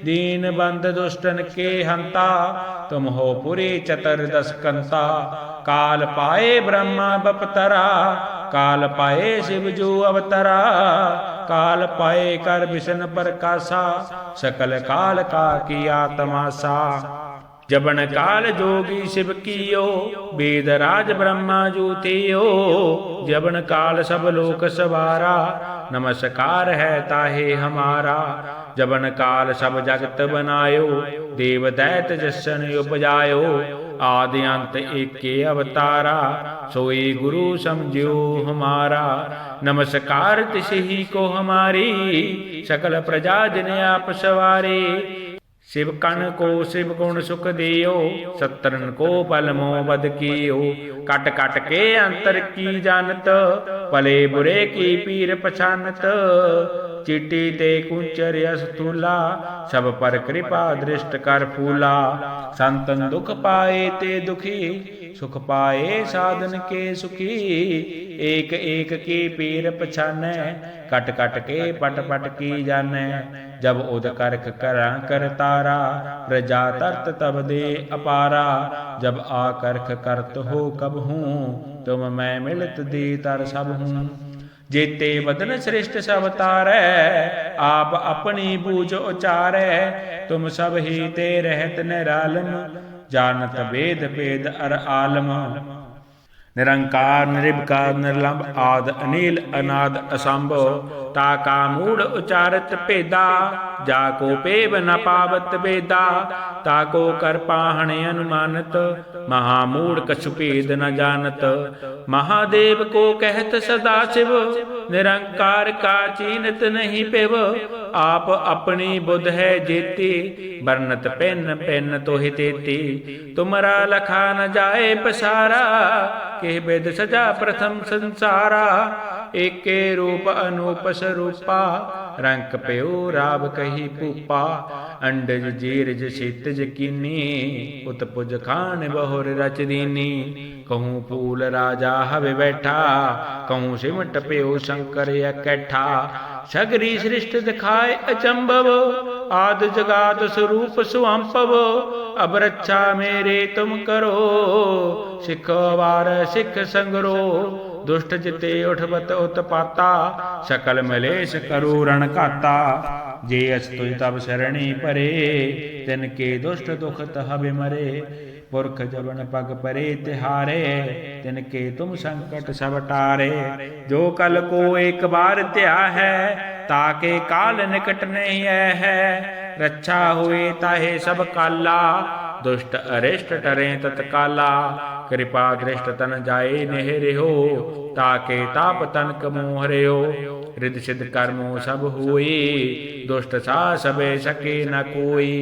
[SPEAKER 1] दीन बंद दुष्टन के हंता, तुम हो पुरी चतुर्दश कंता। काल पाए ब्रह्मा बपतरा, काल पाए शिव जो अवतरा। काल पाए कर विष्णु प्रकाशा, सकल काल का किया तमाशा। जबन काल जोगी शिव कियो, वेद राज ब्रह्मा जूतियो। जबन काल सब लोक सवारा, नमस्कार है ताहे हमारा। जबन काल सब जगत बनायो, देव दैत जसन उपजायो। आदि अंत एके अवतारा, सोई गुरु समझियो हमारा। नमस्कार तिसही को हमारी, सकल प्रजा जिन आप सवारे। शिव कण को शिव गुण सुख दियो, सत्रन को बल मोह बद कियो। कट कट के अंतर की जानत, भले बुरे की पीर पछानत। चिट्टी ते कुंचर अस्थूला, सब पर कृपा दृष्ट कर फूला। संतन दुख पाए ते दुखी, सुख पाए साधन के सुखी। एक एक की पीर पछानै, कट कट के पट पट की जानै। जब उद करख करा कर तारा, प्रजा तरत तब दे अपारा। जब आकर्ख करत हो कब हूँ, तुम मैं मिलत दी तर सब हूँ। जेते बदन श्रेष्ठ सब तारै, आप अपनी बूझ उचारै। तुम सब ही ते रहत निरालम, जानत वेद भेद अर आलम। निरंकार निर्विकार निर्लंब, आद अनिल अनाद असंभव। ताका मूढ़ उचारत भेदा, जाको पेव न पावत वेदा। ताको कर पाहण अनुमानत, महामूढ़ कछु भेद न जानत। महादेव को कहत सदा शिव, निरंकार का चीनत नहीं पेव। आप अपनी बुध है जेती, बरनत पेन पेन तोहि तेती। तुमरा लखा न जाए पसारा, के वेद सजा प्रथम संसारा। एके रूप अनूप स्वरूपा, रंक प्यो राव कही पूपा। अंडज जीरज क्षितिज कीनी, उत्पुज खान बहुर रच दीनी। कहूँ फूल राजा हवे बैठा, कहूँ सिमट प्यो शंकर इकट्ठा। सगरी सृष्ट दिखाए अचंभव, आद जगात स्वरूप सुअंपव। अब रक्षा मेरे तुम करो, सिख वार सिख संगरो। दुष्ट जिते उठबत उत्पाता, सकल मलेश करो रण घाता। जे अस्तु तब शरणी परे, तिनके दुष्ट दुख तह बिमरे। पुरख जबन पग परे तिहारे, तिनके तुम संकट सब टारे। जो कल को एक बार त्या है, ताके काल निकट नहीं है। रक्षा हुए ताहे सब काला, दुष्ट अरिष्ट टरे तत्काला। कृपा दृष्ट तन जाए नेह रहो, ताके ताप तनक मोह रहो। रिद सिद्ध कर्मो सब हुई, दुष्ट सा सबे सके न कोई।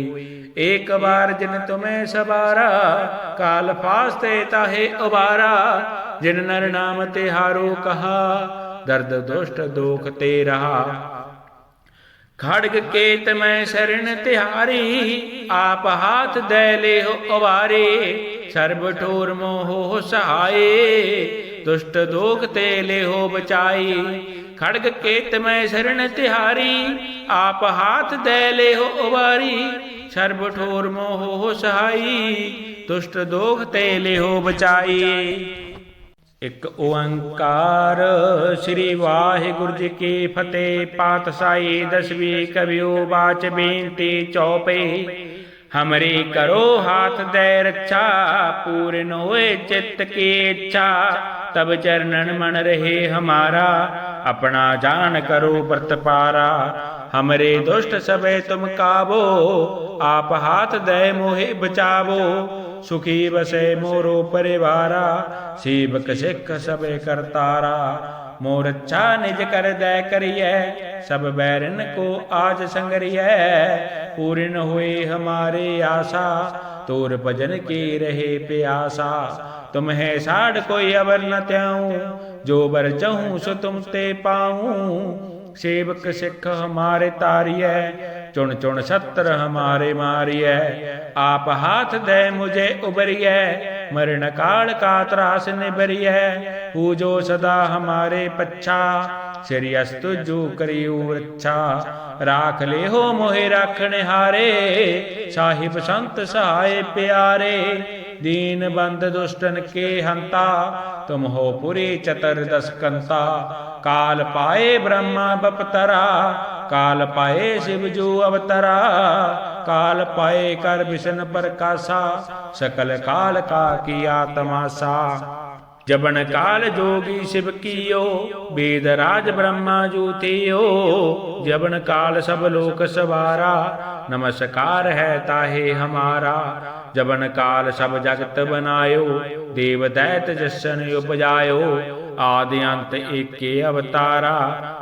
[SPEAKER 1] एक बार जिन तुम्हें सवारा, काल फास्ते ताहे उबारा। जिन नर नाम तिहारो कहा, दर्द दुष्ट दोख ते रहा। खड़ग केत में शरण तिहारी, आप हाथ दे ले हो अवारे। सर्ब ठोर मोह सहाय, दुष्ट दोख ते ले हो बचाई। खड़ग केत में शरण तिहारी, आप हाथ दे ले हो अवारी। सर्ब ठोर मोह सहाई, दुष्ट दोख ते ले हो बचाई। एक ओंकार श्री वाहिगुरु जी की फतेह। पातशाही दसवीं कवियो बाच बेनती चौपे। हमरी करो हाथ दे रक्षा, पूर्ण होए चित्त की इच्छा। तब चरणन मन रहे हमारा, अपना जान करो व्रत पारा। हमरे दुष्ट सबे तुम काबो, आप हाथ दे मोहे बचावो। सुखी बसे मोरो परिवारा, सेवक सिख सबे करतारा। मोर अच्छा निज कर दे करिए, सब बैरन को आज संगरिए। पूर्ण हुए हमारे आशा, तोर भजन की रहे प्यासा। तुम है साढ़ कोई अवर न त्याऊं, जो बर चहूं सो तुम ते पाऊं। सेवक सिख हमारे तारिय, चुन चुन सत्र हमारे मारिय। आप हाथ दे मुझे उबरिय, मरण काल का त्रास निबरिय। पूजो सदा हमारे पच्छा, श्री अस्तु जो करियो रक्षा। राख ले हो मोहे राखने हारे, साहिब संत सहाय प्यारे। दीन बंद दुष्टन के हंता, तुम हो पुरी चतुर्दश कंता। काल पाए ब्रह्मा बपतरा, काल पाए शिव जो अवतरा। काल पाए कर विष्णु प्रकाशा, सकल काल का किया तमाशा। जबन काल जोगी शिव कियो, वेद राज ब्रह्मा जूतियो। जबन काल सब लोक सवारा, नमस्कार है ताहे हमारा। जबन काल सब जगत बनायो, देव दैत जसन उपजायो। आदि अंत एके अवतारा,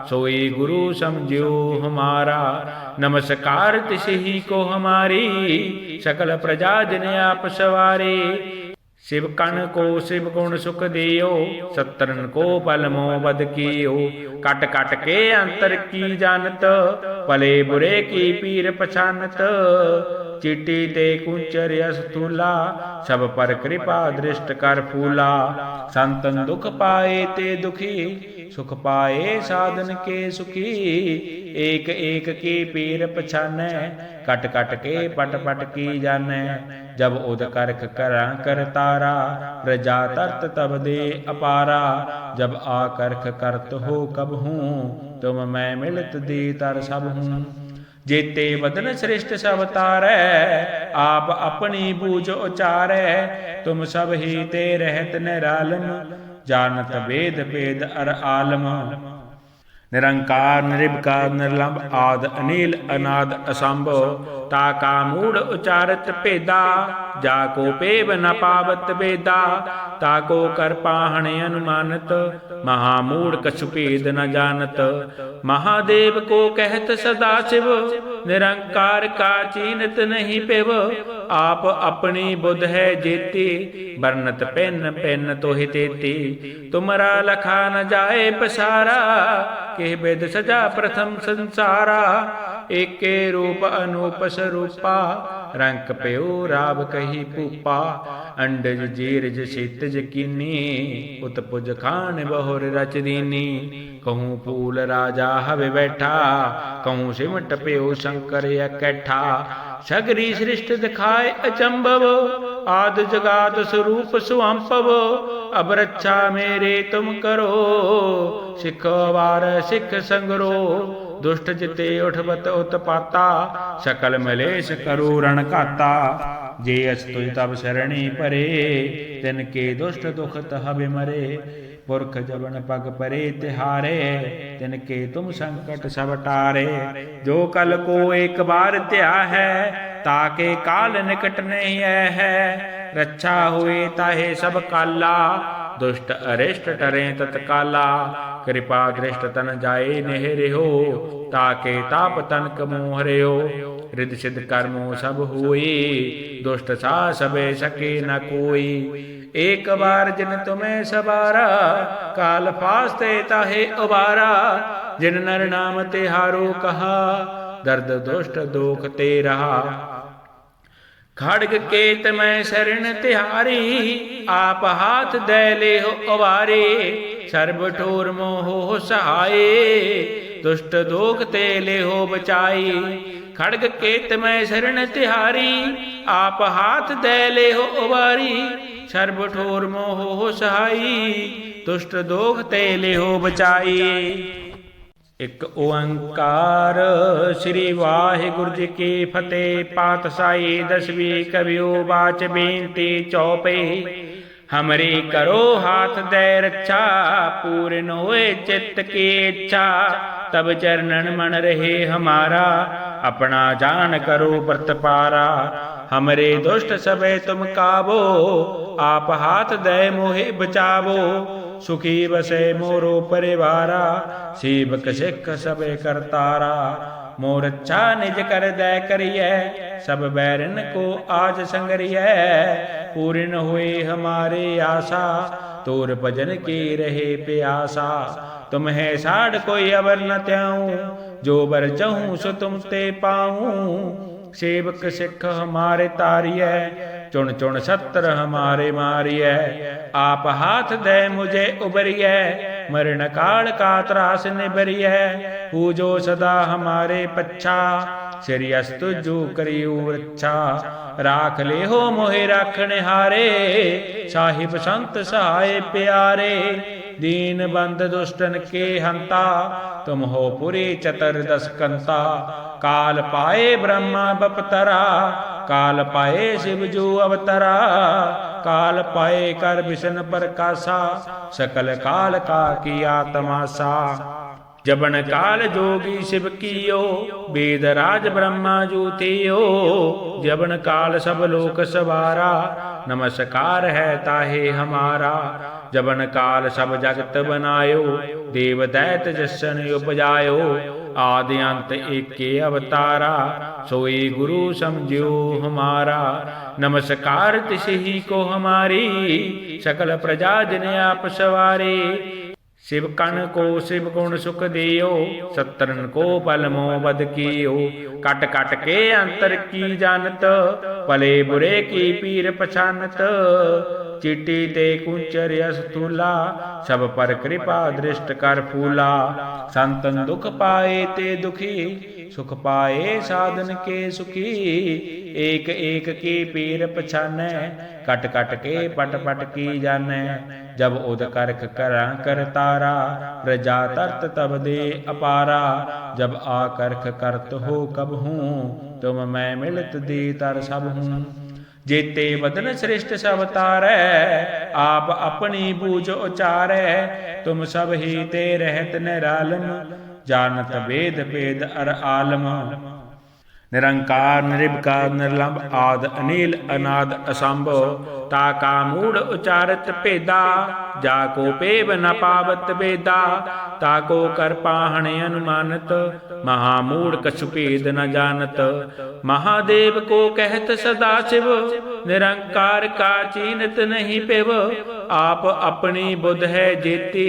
[SPEAKER 1] सोई गुरु समझियो हमारा। नमस्कार तिसही को हमारी, सकल प्रजा जिन आप सवारे। शिव कण को शिव गुण सुख दियो, सत्रन को बल मोह बद कियो। कट कट के अंतर की जानत, भले बुरे की पीर पछानत। चिट्टी ते कुंचर अस्थूला, सब पर कृपा दृष्ट कर फूला। संतन दुख पाए ते दुखी, सुख पाए साधन के सुखी। एक एक की पीर पछानै, कट कट के पट पट की जानै। जब उद करख करा कर तारा, प्रजा तरत तब दे अपारा। जब आकर्ख करत हो कब हूँ, तुम मैं मिलत दी तर सब हूँ। जेते बदन श्रेष्ठ सब तारै, आप अपनी बूझ उचारै। तुम सब ही ते रहत निरालम, जानत वेद वेद अर आलम। निरंकार निर्विकार निर्लंब आद अनिल अनाद असंभव। ताका मूढ़ उचारत भेदा, जाको पेव न पावत वेदा। ताको कर पाहण अनुमानत, महामूढ़ कछु भेद न जानत। महादेव को कहत सदा शिव, निरंकार का चीनत नहीं पेव। आप अपनी बुध है जेती, बरनत पेन पेन तोहि तेती। तुमरा लखा न जाए पसारा, के वेद सजा प्रथम संसारा। एके रूप अनूप स्वरूपा, रंक प्यो राव कही पूपा। अंडज जीरज सीतज कीनी, उत्पुज खान बहुर रच दीनी। कहूँ फूल राजा हवे बैठा, कहूँ सिमट प्यो शंकर इकट्ठा। सगरी सृष्ट दिखाए अचंभव, आद जगात स्वरूप सुअंपव। अब रक्षा मेरे तुम करो, सिख वार सिख संगरो। दुष्ट जिते उठबत उत्पाता, सकल मलेश करो रण घाता। जे अस्तु तब शरणी परे, तिनके दुष्ट दुख तह बिमरे। पुरख जबन पग परे तिहारे, तिनके तुम संकट सब टारे। जो कल को एक बार त्या है, ताके काल निकट नहीं है। रक्षा हुए ताहे सब काला, दुष्ट अरिष्ट टरे तत्काला। कृपा दृष्ट तन जाए नेहरे हो, ताके ताप तनक मोहरे हो। रिद्धि सिद्ध कर्मो सब हुई, दुष्ट सा सबे सके न कोई। एक बार जिन तुम्हें सवारा, काल फास्ते ताहे उबारा। जिन नर नाम तिहारो कहा, दर्द दुष्ट दोख ते रहा। खड़ग केत में शरण तिहारी, आप हाथ दे ले हो अवारे। सर्ब ठोर मोह सहाय, दुष्ट दोख ते ले हो बचाई। खड़ग केत में शरण तिहारी, आप हाथ दे ले हो अवारी। सर्ब ठोर मोह सहाई, दुष्ट दोख ते ले हो बचाई। एक ओंकार श्री वाहिगुरु जी की फतेह। पातशाही दसवीं कवियो बाच बेनती चौपे। हमरी करो हाथ दे रक्षा, पूर्ण होए चित्त की इच्छा। तब चरणन मन रहे हमारा, अपना जान करो व्रत पारा। हमरे दुष्ट सबे तुम काबो, आप हाथ दे मोहे बचावो। सुखी बसे मोरो परिवारा, सेवक सिख सबे करतारा। मोर अच्छा निज कर दे करिए, सब बैरन को आज संगरिए। पूर्ण हुए हमारे आशा, तोर भजन की रहे प्यासा। तुम है साढ़ कोई अवर न त्याऊं, जो बर चहूं सो तुम ते पाऊं। सेवक सिख हमारे तारिय, चुन चुन सत्र हमारे मारिय। आप हाथ दे मुझे उबरिय, मरण काल का त्रास निबरिय। पूजो सदा हमारे पच्छा, श्री अस्तु जो करियो रक्षा। राख ले हो मोहे राखने हारे, साहिब संत सहाय प्यारे। दीन बंद दुष्टन के हंता, तुम हो पुरी चतुर्दश कंता। काल पाए ब्रह्मा बपतरा, काल पाए शिव जो अवतरा। काल पाए कर विष्णु प्रकाशा, सकल काल का किया तमाशा। जबन काल जोगी शिव कियो, वेद राज ब्रह्मा जूतियो। जबन काल सब लोक सवारा, नमस्कार है ताहे हमारा। जबन काल सब जगत बनायो, देव दैत जसन उपजायो। आदि अंत एके अवतारा, सोई गुरु समझियो हमारा। नमस्कार तिसही को हमारी, सकल प्रजा जिन आप सवारे। शिव कण को शिव गुण सुख दियो, सत्रन को बल मोह बद कियो। कट कट के अंतर की जानत, भले बुरे की पीर पछानत। चिट्टी ते कुंचर अस्तूला, सब पर कृपा दृष्ट कर फूला। संतन दुख पाए ते दुखी, सुख पाए साधन के सुखी। एक एक की पीर पछानै, कट कट के पट पट की जानै। जब उद करख करा कर तारा, प्रजा तरत तब दे अपारा। जब आकर्ख करत हो कब हूँ, तुम मैं मिलत दी तर सब हूँ। जेते बदन श्रेष्ठ सब तारै, आप अपनी बूझ उचारै। तुम सब ही ते रहत निरालम, जानत वेद वेद अर आलम। निरंकार निर्विकार निर्लंब आद अनिल अनाद असंभव। ताका मूढ़ उचारत भेदा, जाको पेव न पावत वेदा। ताको कर पाहण अनुमानत, महामूढ़ कछु भेद न जानत। महादेव को कहत सदा शिव, निरंकार का चीनत नहीं पेव। आप अपनी बुध है जेती,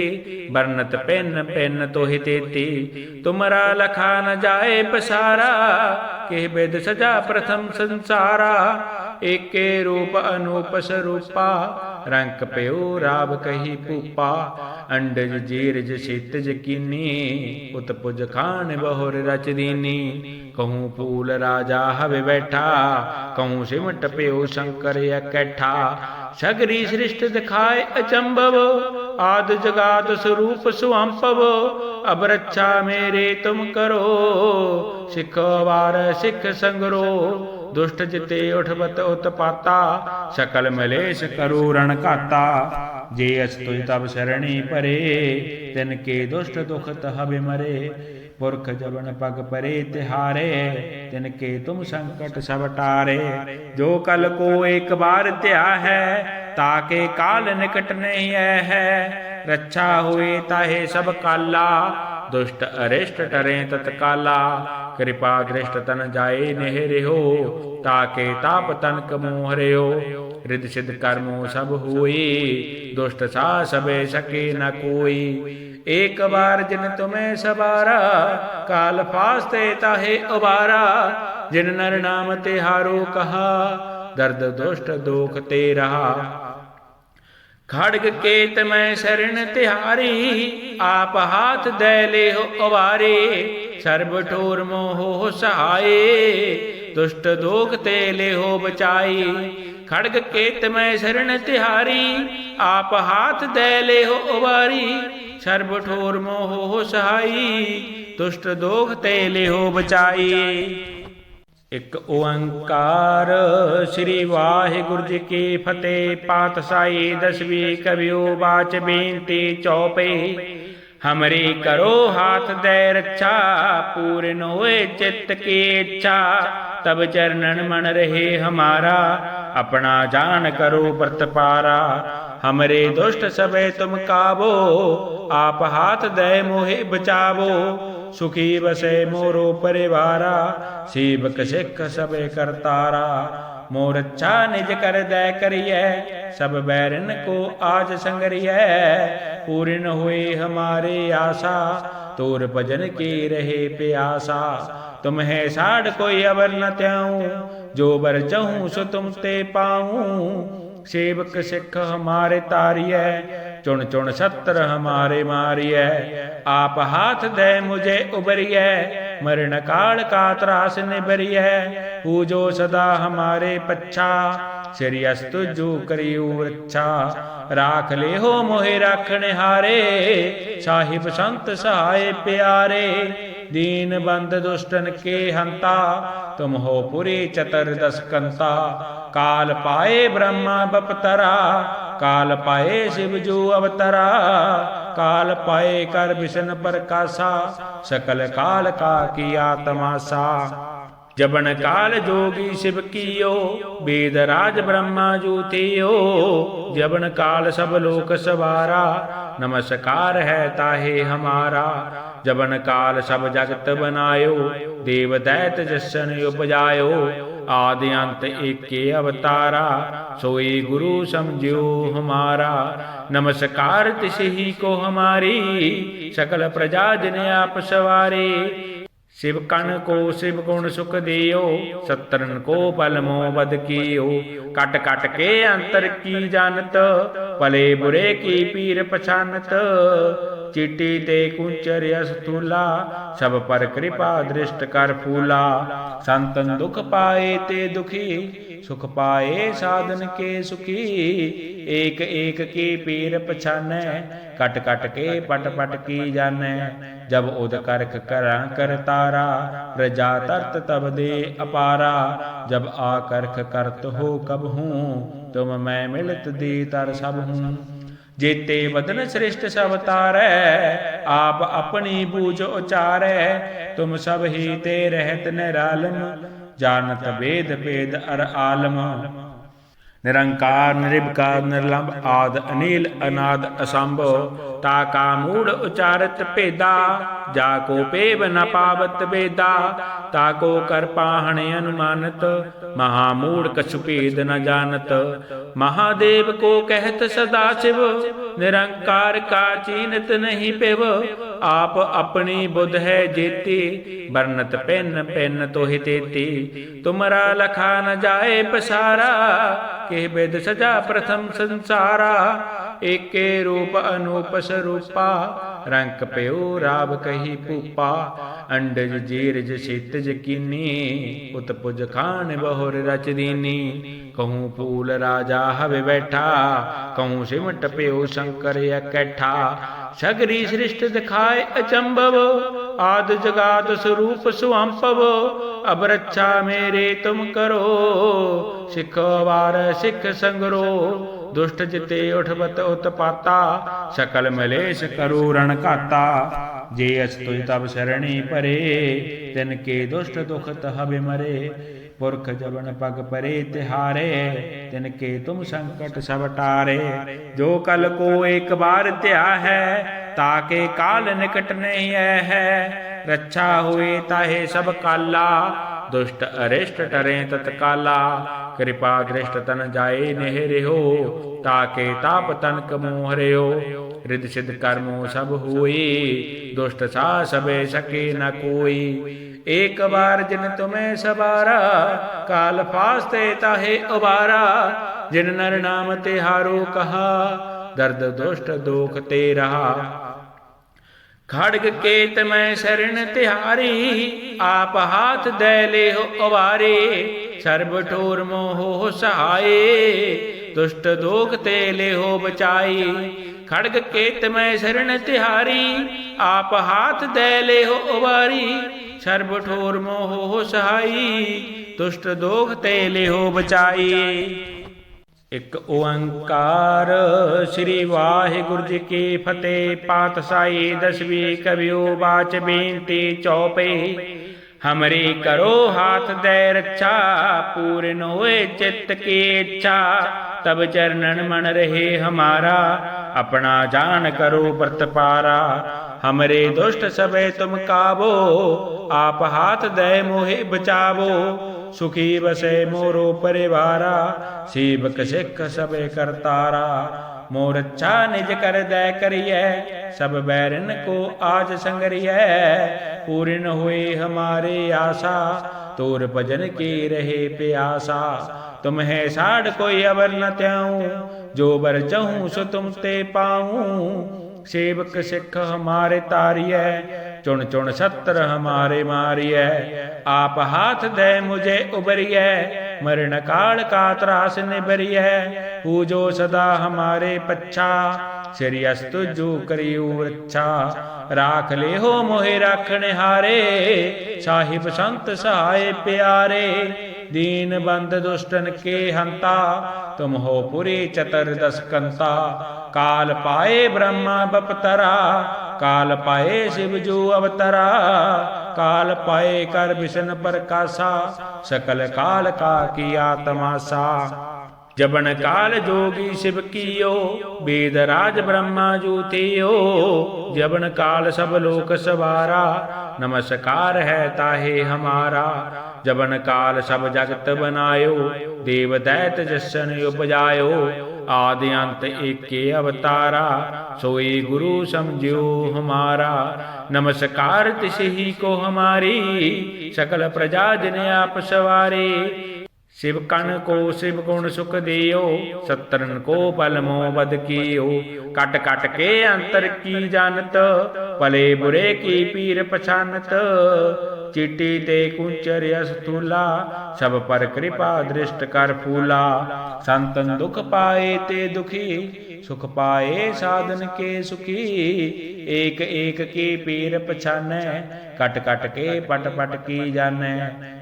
[SPEAKER 1] बरनत पेन पेन तोहि तेती। तुमरा लखा न जाए पसारा, के वेद सजा प्रथम संसारा। एके रूप अनूप स्वरूपा, रंक प्यो राव कही पूपा। अंडज जीरज सितज कीनी, उत्पुज खान बहुर रच दीनी। कहूँ फूल राजा हवे बैठा, कहूँ सिमट प्यो शंकर इकट्ठा। सगरी सृष्ट दिखाए अचंभव, आद जगात स्वरूप सुअंपव। अब रक्षा मेरे तुम करो, सिख वार सिख संगरो। दुष्ट जिते उठबत उत्पाता, सकल मलेश करो रण घाता। जे अस तुझ तब शरणी परे, तिनके दुष्ट दुख तह बिमरे। पुरख जबन पग परे तिहारे, तिनके तुम संकट सब टारे। जो कल को एक बार त्या है, ताके काल निकट नहीं है। रक्षा हुए ताहे सब काला, दुष्ट अरिष्ट टरे तत्काला। कृपा दृष्ट तन जाए नेहरे हो, ताके ताप तनक मोहरे हो। रिद्धि सिद्ध कर्मो सब हुई, दुष्ट सा सबे सके न कोई। एक बार जिन तुम्हें सवारा, काल फास्ते ताहे उबारा। जिन नर नाम तिहारो कहा, दर्द दुष्ट दोख ते रहा। खड़ग केत में शरण तिहारी, आप हाथ दे ले हो अवारे। सर्ब ठोर मोहो सहाय, दुष्ट दोख ते ले हो बचाई। खड़ग केत में शरण तिहारी, आप हाथ दे ले हो अवारी। सर्ब ठोर मोहो सहाई, दुष्ट दोख ते ले हो बचाई। एक ओंकार श्री वाहिगुरु जी की फतेह। पातशाही दसवीं कवियो बाच बेनती चौपे। हमरी करो हाथ दे रक्षा, पूर्ण होए चित्त की इच्छा। तब चरणन मन रहे हमारा, अपना जान करो व्रत पारा। हमरे दुष्ट सबे तुम काबो, आप हाथ दे मोहे बचावो। सुखी बसे मोरो परिवारा, सेवक सिख सबे करतारा। मोर अच्छा निज कर दे करिए, सब बैरन को आज संगरिए। पूर्ण हुए हमारे आशा, तोर भजन की रहे प्यासा। तुम है साढ़ कोई अवर न त्याऊं, जो बर चहूं सो तुम ते पाऊं। सेवक सिख हमारे तारिय, चुन चुन सत्र हमारे मारिय। आप हाथ दे मुझे उबरिय, मरण काल का त्रास निबरिय। पूजो सदा हमारे पच्छा, श्री अस्तु जो करियो रक्षा। राख ले हो मोहे राखने हारे, साहिब संत सहाय प्यारे। दीन बंद दुष्टन के हंता, तुम हो पुरी चतुर्दश कंता। काल पाए ब्रह्मा बपतरा, काल पाए शिव जो अवतरा। काल पाए कर विष्णु प्रकाशा, सकल काल का किया तमाशा। जबन काल जोगी शिव कियो, वेद राज ब्रह्मा जूतियो। जबन काल सब लोक सवारा, नमस्कार है ताहे हमारा। जबन काल सब जगत बनायो, देव दैत जसन उपजायो। आदि अंत एके अवतारा, सोई गुरु समझियो हमारा। नमस्कार तिसही को हमारी, सकल प्रजा जिन आप सवारे। शिव कण को शिव गुण सुख दियो, सत्रन को बल मोह बद कियो। कट कट के अंतर की जानत, भले बुरे की पीर पछानत। चिट्टी ते कुंचर अस्थूला, सब पर कृपा दृष्ट कर फूला। संतन दुख पाए ते दुखी, सुख पाए साधन के सुखी। एक एक की पीर पछानै, कट कट के पट पट की जानै। जब उद करख करा कर तारा, प्रजा तरत तब दे अपारा। जब आकर्ख करत हो कब हूँ, तुम मैं मिलत दी तर सब हूँ। जेते बदन श्रेष्ठ सब तारै, आप अपनी बूझ उचारै। तुम सब ही ते रहत निरालम, जानत वेद वेद अर आलम। निरंकार निर्विकार निर्लंब आद अनील अनाद असंभव। ताका मूढ़ उचारत भेदा, जाको पेव न पावत वेदा। ताको कर पाहण अनुमानत, महामूढ़ कछु भेद न जानत। महादेव को कहत सदा शिव, निरंकार का चीनत नहीं पेव। आप अपनी बुध है जेती, बरनत पेन पेन तोहि तेती। तुमरा लखा न जाए पसारा, के वेद सजा प्रथम संसारा। एके रूप अनूप स्वरूपा, रंक प्यो राव कही पूपा। अंडज जीरज सितज कीनी, उत्पुज खान बहुर रच दीनी। कहूँ फूल राजा हवे बैठा, कहूँ सिमट प्यो शंकर इकट्ठा। सगरी सृष्ट दिखाए अचंभव, आद जगात स्वरूप सुअंपव। अब रक्षा मेरे तुम करो, सिख वार सिख संगरो। दुष्ट जिते उठबत उत्पाता, सकल मलेश करो रण काता। जे अस तुझ तब शरणी परे, तिनके दुष्ट दुख तह बिमरे। पुरख जबन पग परे तिहारे, तिनके तुम संकट सब टारे। जो कल को एक बार त्या है, ताके काल निकट नहीं है। रक्षा हुए ताहे सब काला, दुष्ट अरिष्ट टरे तत्काला। कृपा दृष्ट तन जाए नेहरे हो, ताके ताप तनक मोहरे हो। रिद्धि सिद्ध कर्मो सब हुई, दुष्ट सा सबे सके न कोई। एक बार जिन तुम्हें सवारा, काल फास्ते ताहे उबारा। जिन नर नाम तिहारो कहा, दर्द दुष्ट दोख ते रहा। खड़ग केत में शरण तिहारी, आप हाथ दे ले हो अवारे। सर्ब ठोर मोह सहाय, दुष्ट दोख ते ले हो बचाई। खड़ग केत में शरण तिहारी, आप हाथ दे ले हो अवारी। सर्ब ठोर मोह सहाई, दुष्ट दोख ते ले हो बचाई। एक ओंकार श्री वाहिगुरु जी की फतेह। पातशाही दसवीं कवियो बाच बेनती चौपे। हमरी करो हाथ दे रक्षा, पूर्ण होए चित्त की इच्छा। तब चरणन मन रहे हमारा, अपना जान करो व्रत पारा। हमरे दुष्ट सबे तुम काबो, आप हाथ दे मोहे बचावो। सुखी बसे मोरो परिवारा, सेवक सिख सबे करतारा। मोर अच्छा निज कर दे करिए, सब बैरन को आज संगरिए। पूर्ण हुए हमारे आशा, तोर भजन की रहे प्यासा। तुम है साढ़ कोई अवर न त्याऊं, जो बर चहूं सो तुम ते पाऊं। सेवक सिख हमारे तारिय, चुन चुन सत्र हमारे मारिय। आप हाथ दे मुझे उबरिय, मरण काल का त्रास निबरिय। पूजो सदा हमारे पच्छा, श्री अस्तु जो करियो रक्षा। राख ले हो मोहे राखने हारे, साहिब संत सहाय प्यारे। दीन बंद दुष्टन के हंता, तुम हो पुरी चतुर्दश कंता। काल पाए ब्रह्मा बपतरा, काल पाए शिव जो अवतरा। काल पाए कर विष्णु प्रकाशा, सकल काल का किया तमाशा। जबन काल जोगी शिव कियो, वेद राज ब्रह्मा जूतियो। जबन काल सब लोक सवारा, नमस्कार है ताहे हमारा। जबन काल सब जगत बनायो, देव दैत जसन उपजायो। आदि अंत एके अवतारा, सोई गुरु समझियो हमारा। नमस्कार तिसही को हमारी, सकल प्रजा जिन आप सवारे। शिव कण को शिव गुण सुख दियो, सत्रन को बल मोह बद कियो। कट कट के अंतर की जानत, भले बुरे की पीर पछानत। चिट्टी ते कुंचर स्थूला, सब पर कृपा दृष्ट कर फूला। संतन दुख पाए ते दुखी, सुख पाए साधन के सुखी। एक एक की पीर पछानै, कट कट के पट पट की जानै।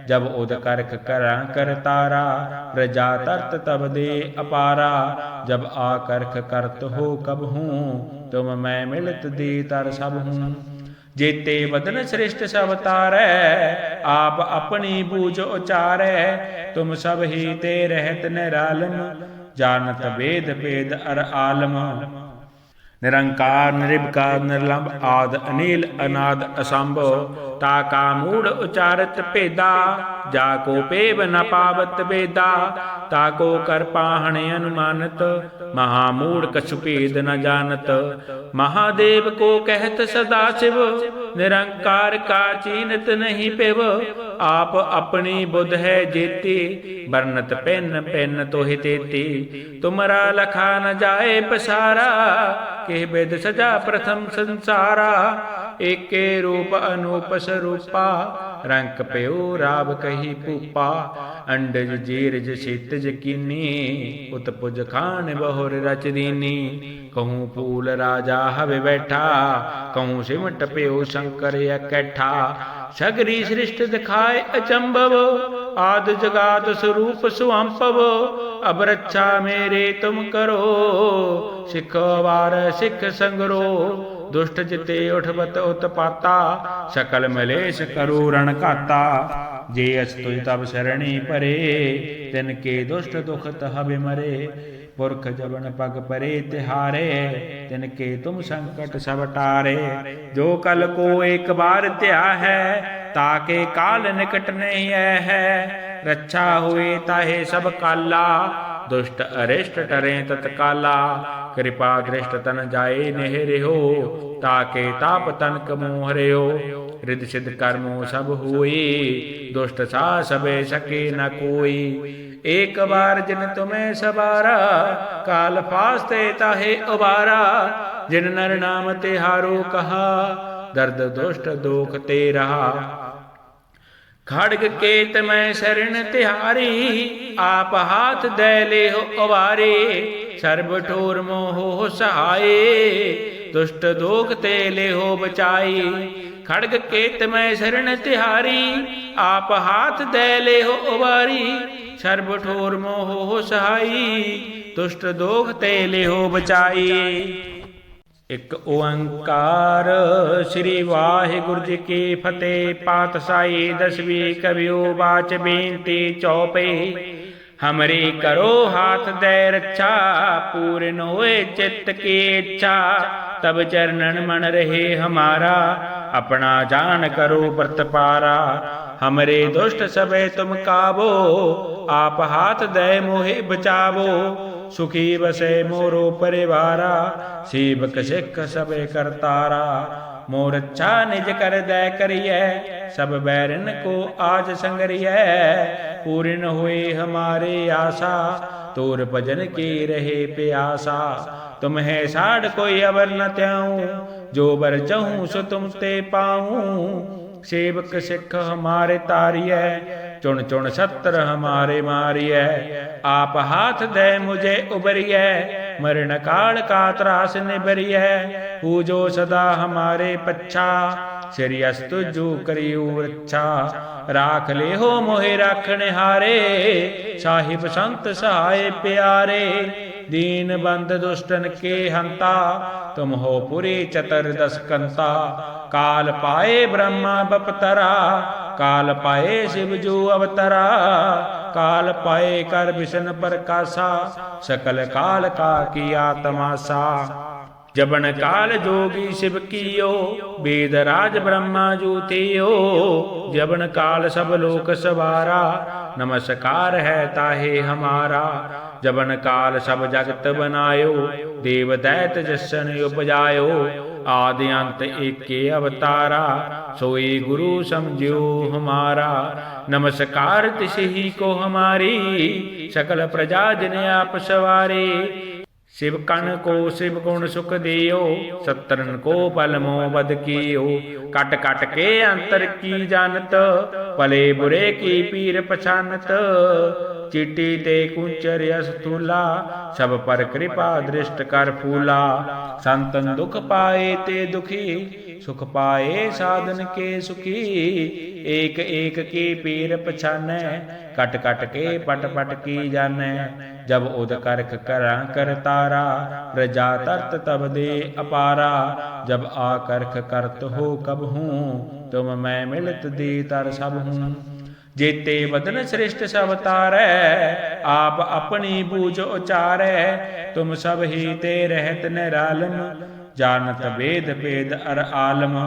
[SPEAKER 1] जब उद करख करा कर तारा, प्रजा तरत तब दे अपारा। जब आकर्ख करत हो कब हूँ, तुम मैं मिलत दी तर सब हूँ। जेते बदन श्रेष्ठ सब तारै, आप अपनी बूझ उचारै। तुम सब ही ते रहत निरालम, जानत वेद वेद अर आलम। निरंकार निर्विकार निर्लंब आद अनील अनाद असंभव। ताका मूढ़ उचारत भेदा, जाको पेव न पावत वेदा। ताको कर पाहण अनुमानत, महामूढ़ कछु भेद न जानत। महादेव को कहत सदा शिव, निरंकार का चीनत नहीं पेव। आप अपनी बुध है जेती, बरनत पेन पेन तोहि तेती। तुमरा लखा न जाए पसारा, के वेद सजा प्रथम संसारा। एके रूप अनूप स्वरूपा, रंक प्यो राव कही पूपा। अंडज जीरज क्षितिज कीनी, उत्पुज खान बहुर रच दीनी। कहूँ फूल राजा हवे बैठा, कहूँ सिमट प्यो शंकर इकट्ठा। सगरी सृष्ट दिखाए अचंभव, आद जगात स्वरूप सुअंपव। अब रक्षा मेरे तुम करो, सिख वार सिख संगरो। दुष्ट जिते उठबत उत्पाता, सकल मलेश करू रण घाता। जे अस तुझ तब सरणी परे, तिनके दुष्ट दुख तह बिमरे। पुरख जबन पग परे तिहारे, तिनके तुम संकट सब टारे। जो कल को एक बार त्या है, ताके काल निकट नहीं है। रक्षा हुए ताहे सब काला, दुष्ट अरिष्ट टरे तत्काला। कृपा दृष्ट तन जाए नेहरियो, ताके ताप तनक मोहरियो। रिद्धि सिद्ध कर्मो सब हुई, दुष्ट सा सबे सके न कोई। एक बार जिन तुम्हें सवारा, काल फास्ते ताहे उबारा। जिन नर नाम तिहारो कहा, दर्द दुष्ट दोख ते रहा। खड़ग केत में शरण तिहारी, आप हाथ दे ले हो अवारे। सर्ब ठोर मोहो सहाये, दुष्ट दोख ते ले हो बचाई। खड़ग केत में शरण तिहारी, आप हाथ दे ले हो अवारी। सर्ब ठोर मोहो सहाई, दुष्ट दोख ते ले हो बचाई। एक ओंकार श्री वाहिगुरु जी की फतेह। पातशाही दसवीं कवियो बाच बेनती चौपे। हमरी करो हाथ दे रक्षा, पूर्ण होए चित्त की इच्छा। तब चरणन मन रहे हमारा, अपना जान करो व्रत पारा। हमरे दुष्ट सबे तुम काबो, आप हाथ दे मोहे बचावो। सुखी बसे मोरो परिवारा, सेवक सिख सबे करतारा। मोर अच्छा निज कर दे करिए, सब बैरन को आज संगरिए। पूर्ण हुए हमारे आशा, तोर भजन की रहे प्यासा। तुम है साढ़ कोई अवर न त्याऊं, जो बर चहूं सो तुम ते पाऊं। सेवक सिख हमारे तारिय, चुन चुन सत्र हमारे मारिय। आप हाथ दे मुझे उबरिय, मरण काल का त्रास निबरिय। पूजो सदा हमारे पच्छा, श्री अस्तु जो करियो रक्षा। राख ले हो मोहे राखने हारे, साहिब संत सहाय प्यारे। दीन बंद दुष्टन के हंता, तुम हो पुरी चतुर्दश कंता। काल पाए ब्रह्मा बपतरा, काल पाए शिव जो अवतरा। काल पाए कर विष्णु प्रकाशा, सकल काल का किया तमाशा। जबन काल जोगी शिव कियो, वेद राज ब्रह्मा जूतियो। जबन काल सब लोक सवारा, नमस्कार है ताहे हमारा। जबन काल सब जगत बनायो, देव दैत जसन उपजायो। आदि अंत एके अवतारा, सोई गुरु समझियो हमारा। नमस्कार तिसही को हमारी, सकल प्रजा जिन आप सवारे। शिव कण को शिव गुण सुख दियो, सत्रन को बल मोह बद कियो। कट कट के अंतर की जानत, भले बुरे की पीर पछानत। चिट्टी ते कुंचर अस्थूला, सब पर कृपा दृष्ट कर फूला। संतन दुख पाए ते दुखी, सुख पाए साधन के सुखी। एक एक की पीर पछानै, कट कट के पट पट की जानै। जब उद करख करा कर तारा, प्रजा तरत तब दे अपारा। जब आकर्ख करत हो कब हूँ, तुम मैं मिलत दी तर सब हूँ। जेते बदन श्रेष्ठ सब तारै, आप अपनी बूझ उचारै। तुम सब ही ते रहत निरालम, जानत वेद वेद अर आलम।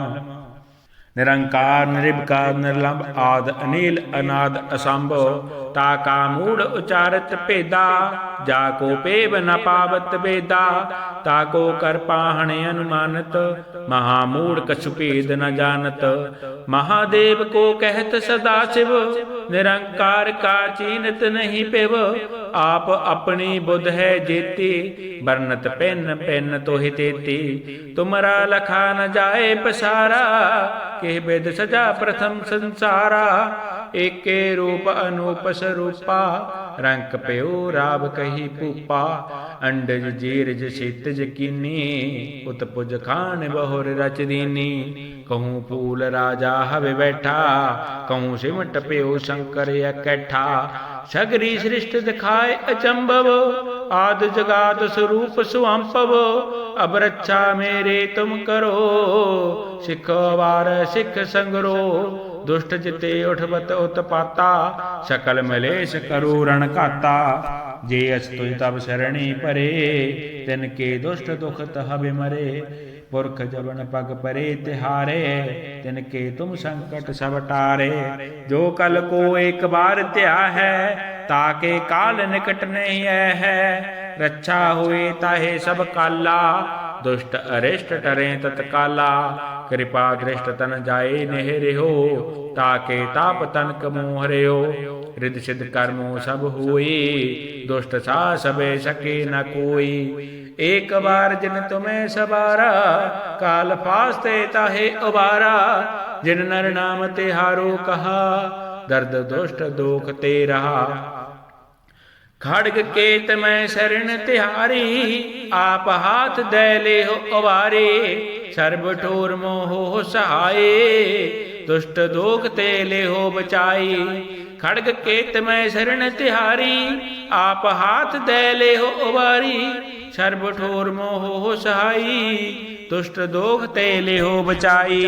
[SPEAKER 1] निरंकार निर्विकार निर्लंब आद अनील अनाद असंभव। ताका मूढ़ उचारत भेदा, जाको पेव न पावत वेदा। ताको कर पाहण अनुमानत, महामूढ़ कछु भेद न जानत। महादेव को कहत सदा शिव, निरंकार का चीनत नहीं पेव। आप अपनी बुध है जेती, बरनत पेन पेन तोहि तेती। तुमरा लखा न जाए पसारा, के वेद सजा प्रथम संसारा। एके रूप अनूप स्वरूपा, रंक प्यो राव कही पूपा। अंडज जीरज क्षितिज कीनी, उत्पुज खान बहुर रच दीनी। कहूँ फूल राजा हवे बैठा, कहूँ सिमट प्यो शंकर इकट्ठा। सगरी सृष्टि दिखाए अचंभव, आद जगात स्वरूप सुअंपव। अब रक्षा मेरे तुम करो, सिख वार सिख संगरो। दुष्ट जिते उठबत उत्पाता, सकल मलेश करो रण घाता। जे अस तुझ तब शरणी परे, तिनके दुष्ट दुख तह बिमरे। पुरख जबन पग परे तिहारे, तिनके तुम संकट सब टारे। जो कल को एक बार त्या है, ताके काल निकट नहीं है। रक्षा हुए ताहे सब काला, दुष्ट अरिष्ट टरे तत्काला। कृपा दृष्ट तन जाए नेहरे हो, ताके ताप तनक मोहरे हो। रिद्धि सिद्ध कर्मो सब हुई, दुष्ट सा सबे सके न कोई। एक बार जिन तुम्हें सवारा, काल फास्ते ताहे उबारा। जिन नर नाम तिहारो कहा, दर्द दुष्ट दोख ते रहा। खड़ग केत में शरण तिहारी, आप हाथ दे ले हो अवारे। सर्व ठोर मोह सहाये, दुष्ट दोख ते ले हो बचाई। खड़ग केत में शरण तिहारी, आप हाथ दे ले हो अवारी। सर्व ठोर मोह सहाई, दुष्ट दोख ते ले हो बचाई।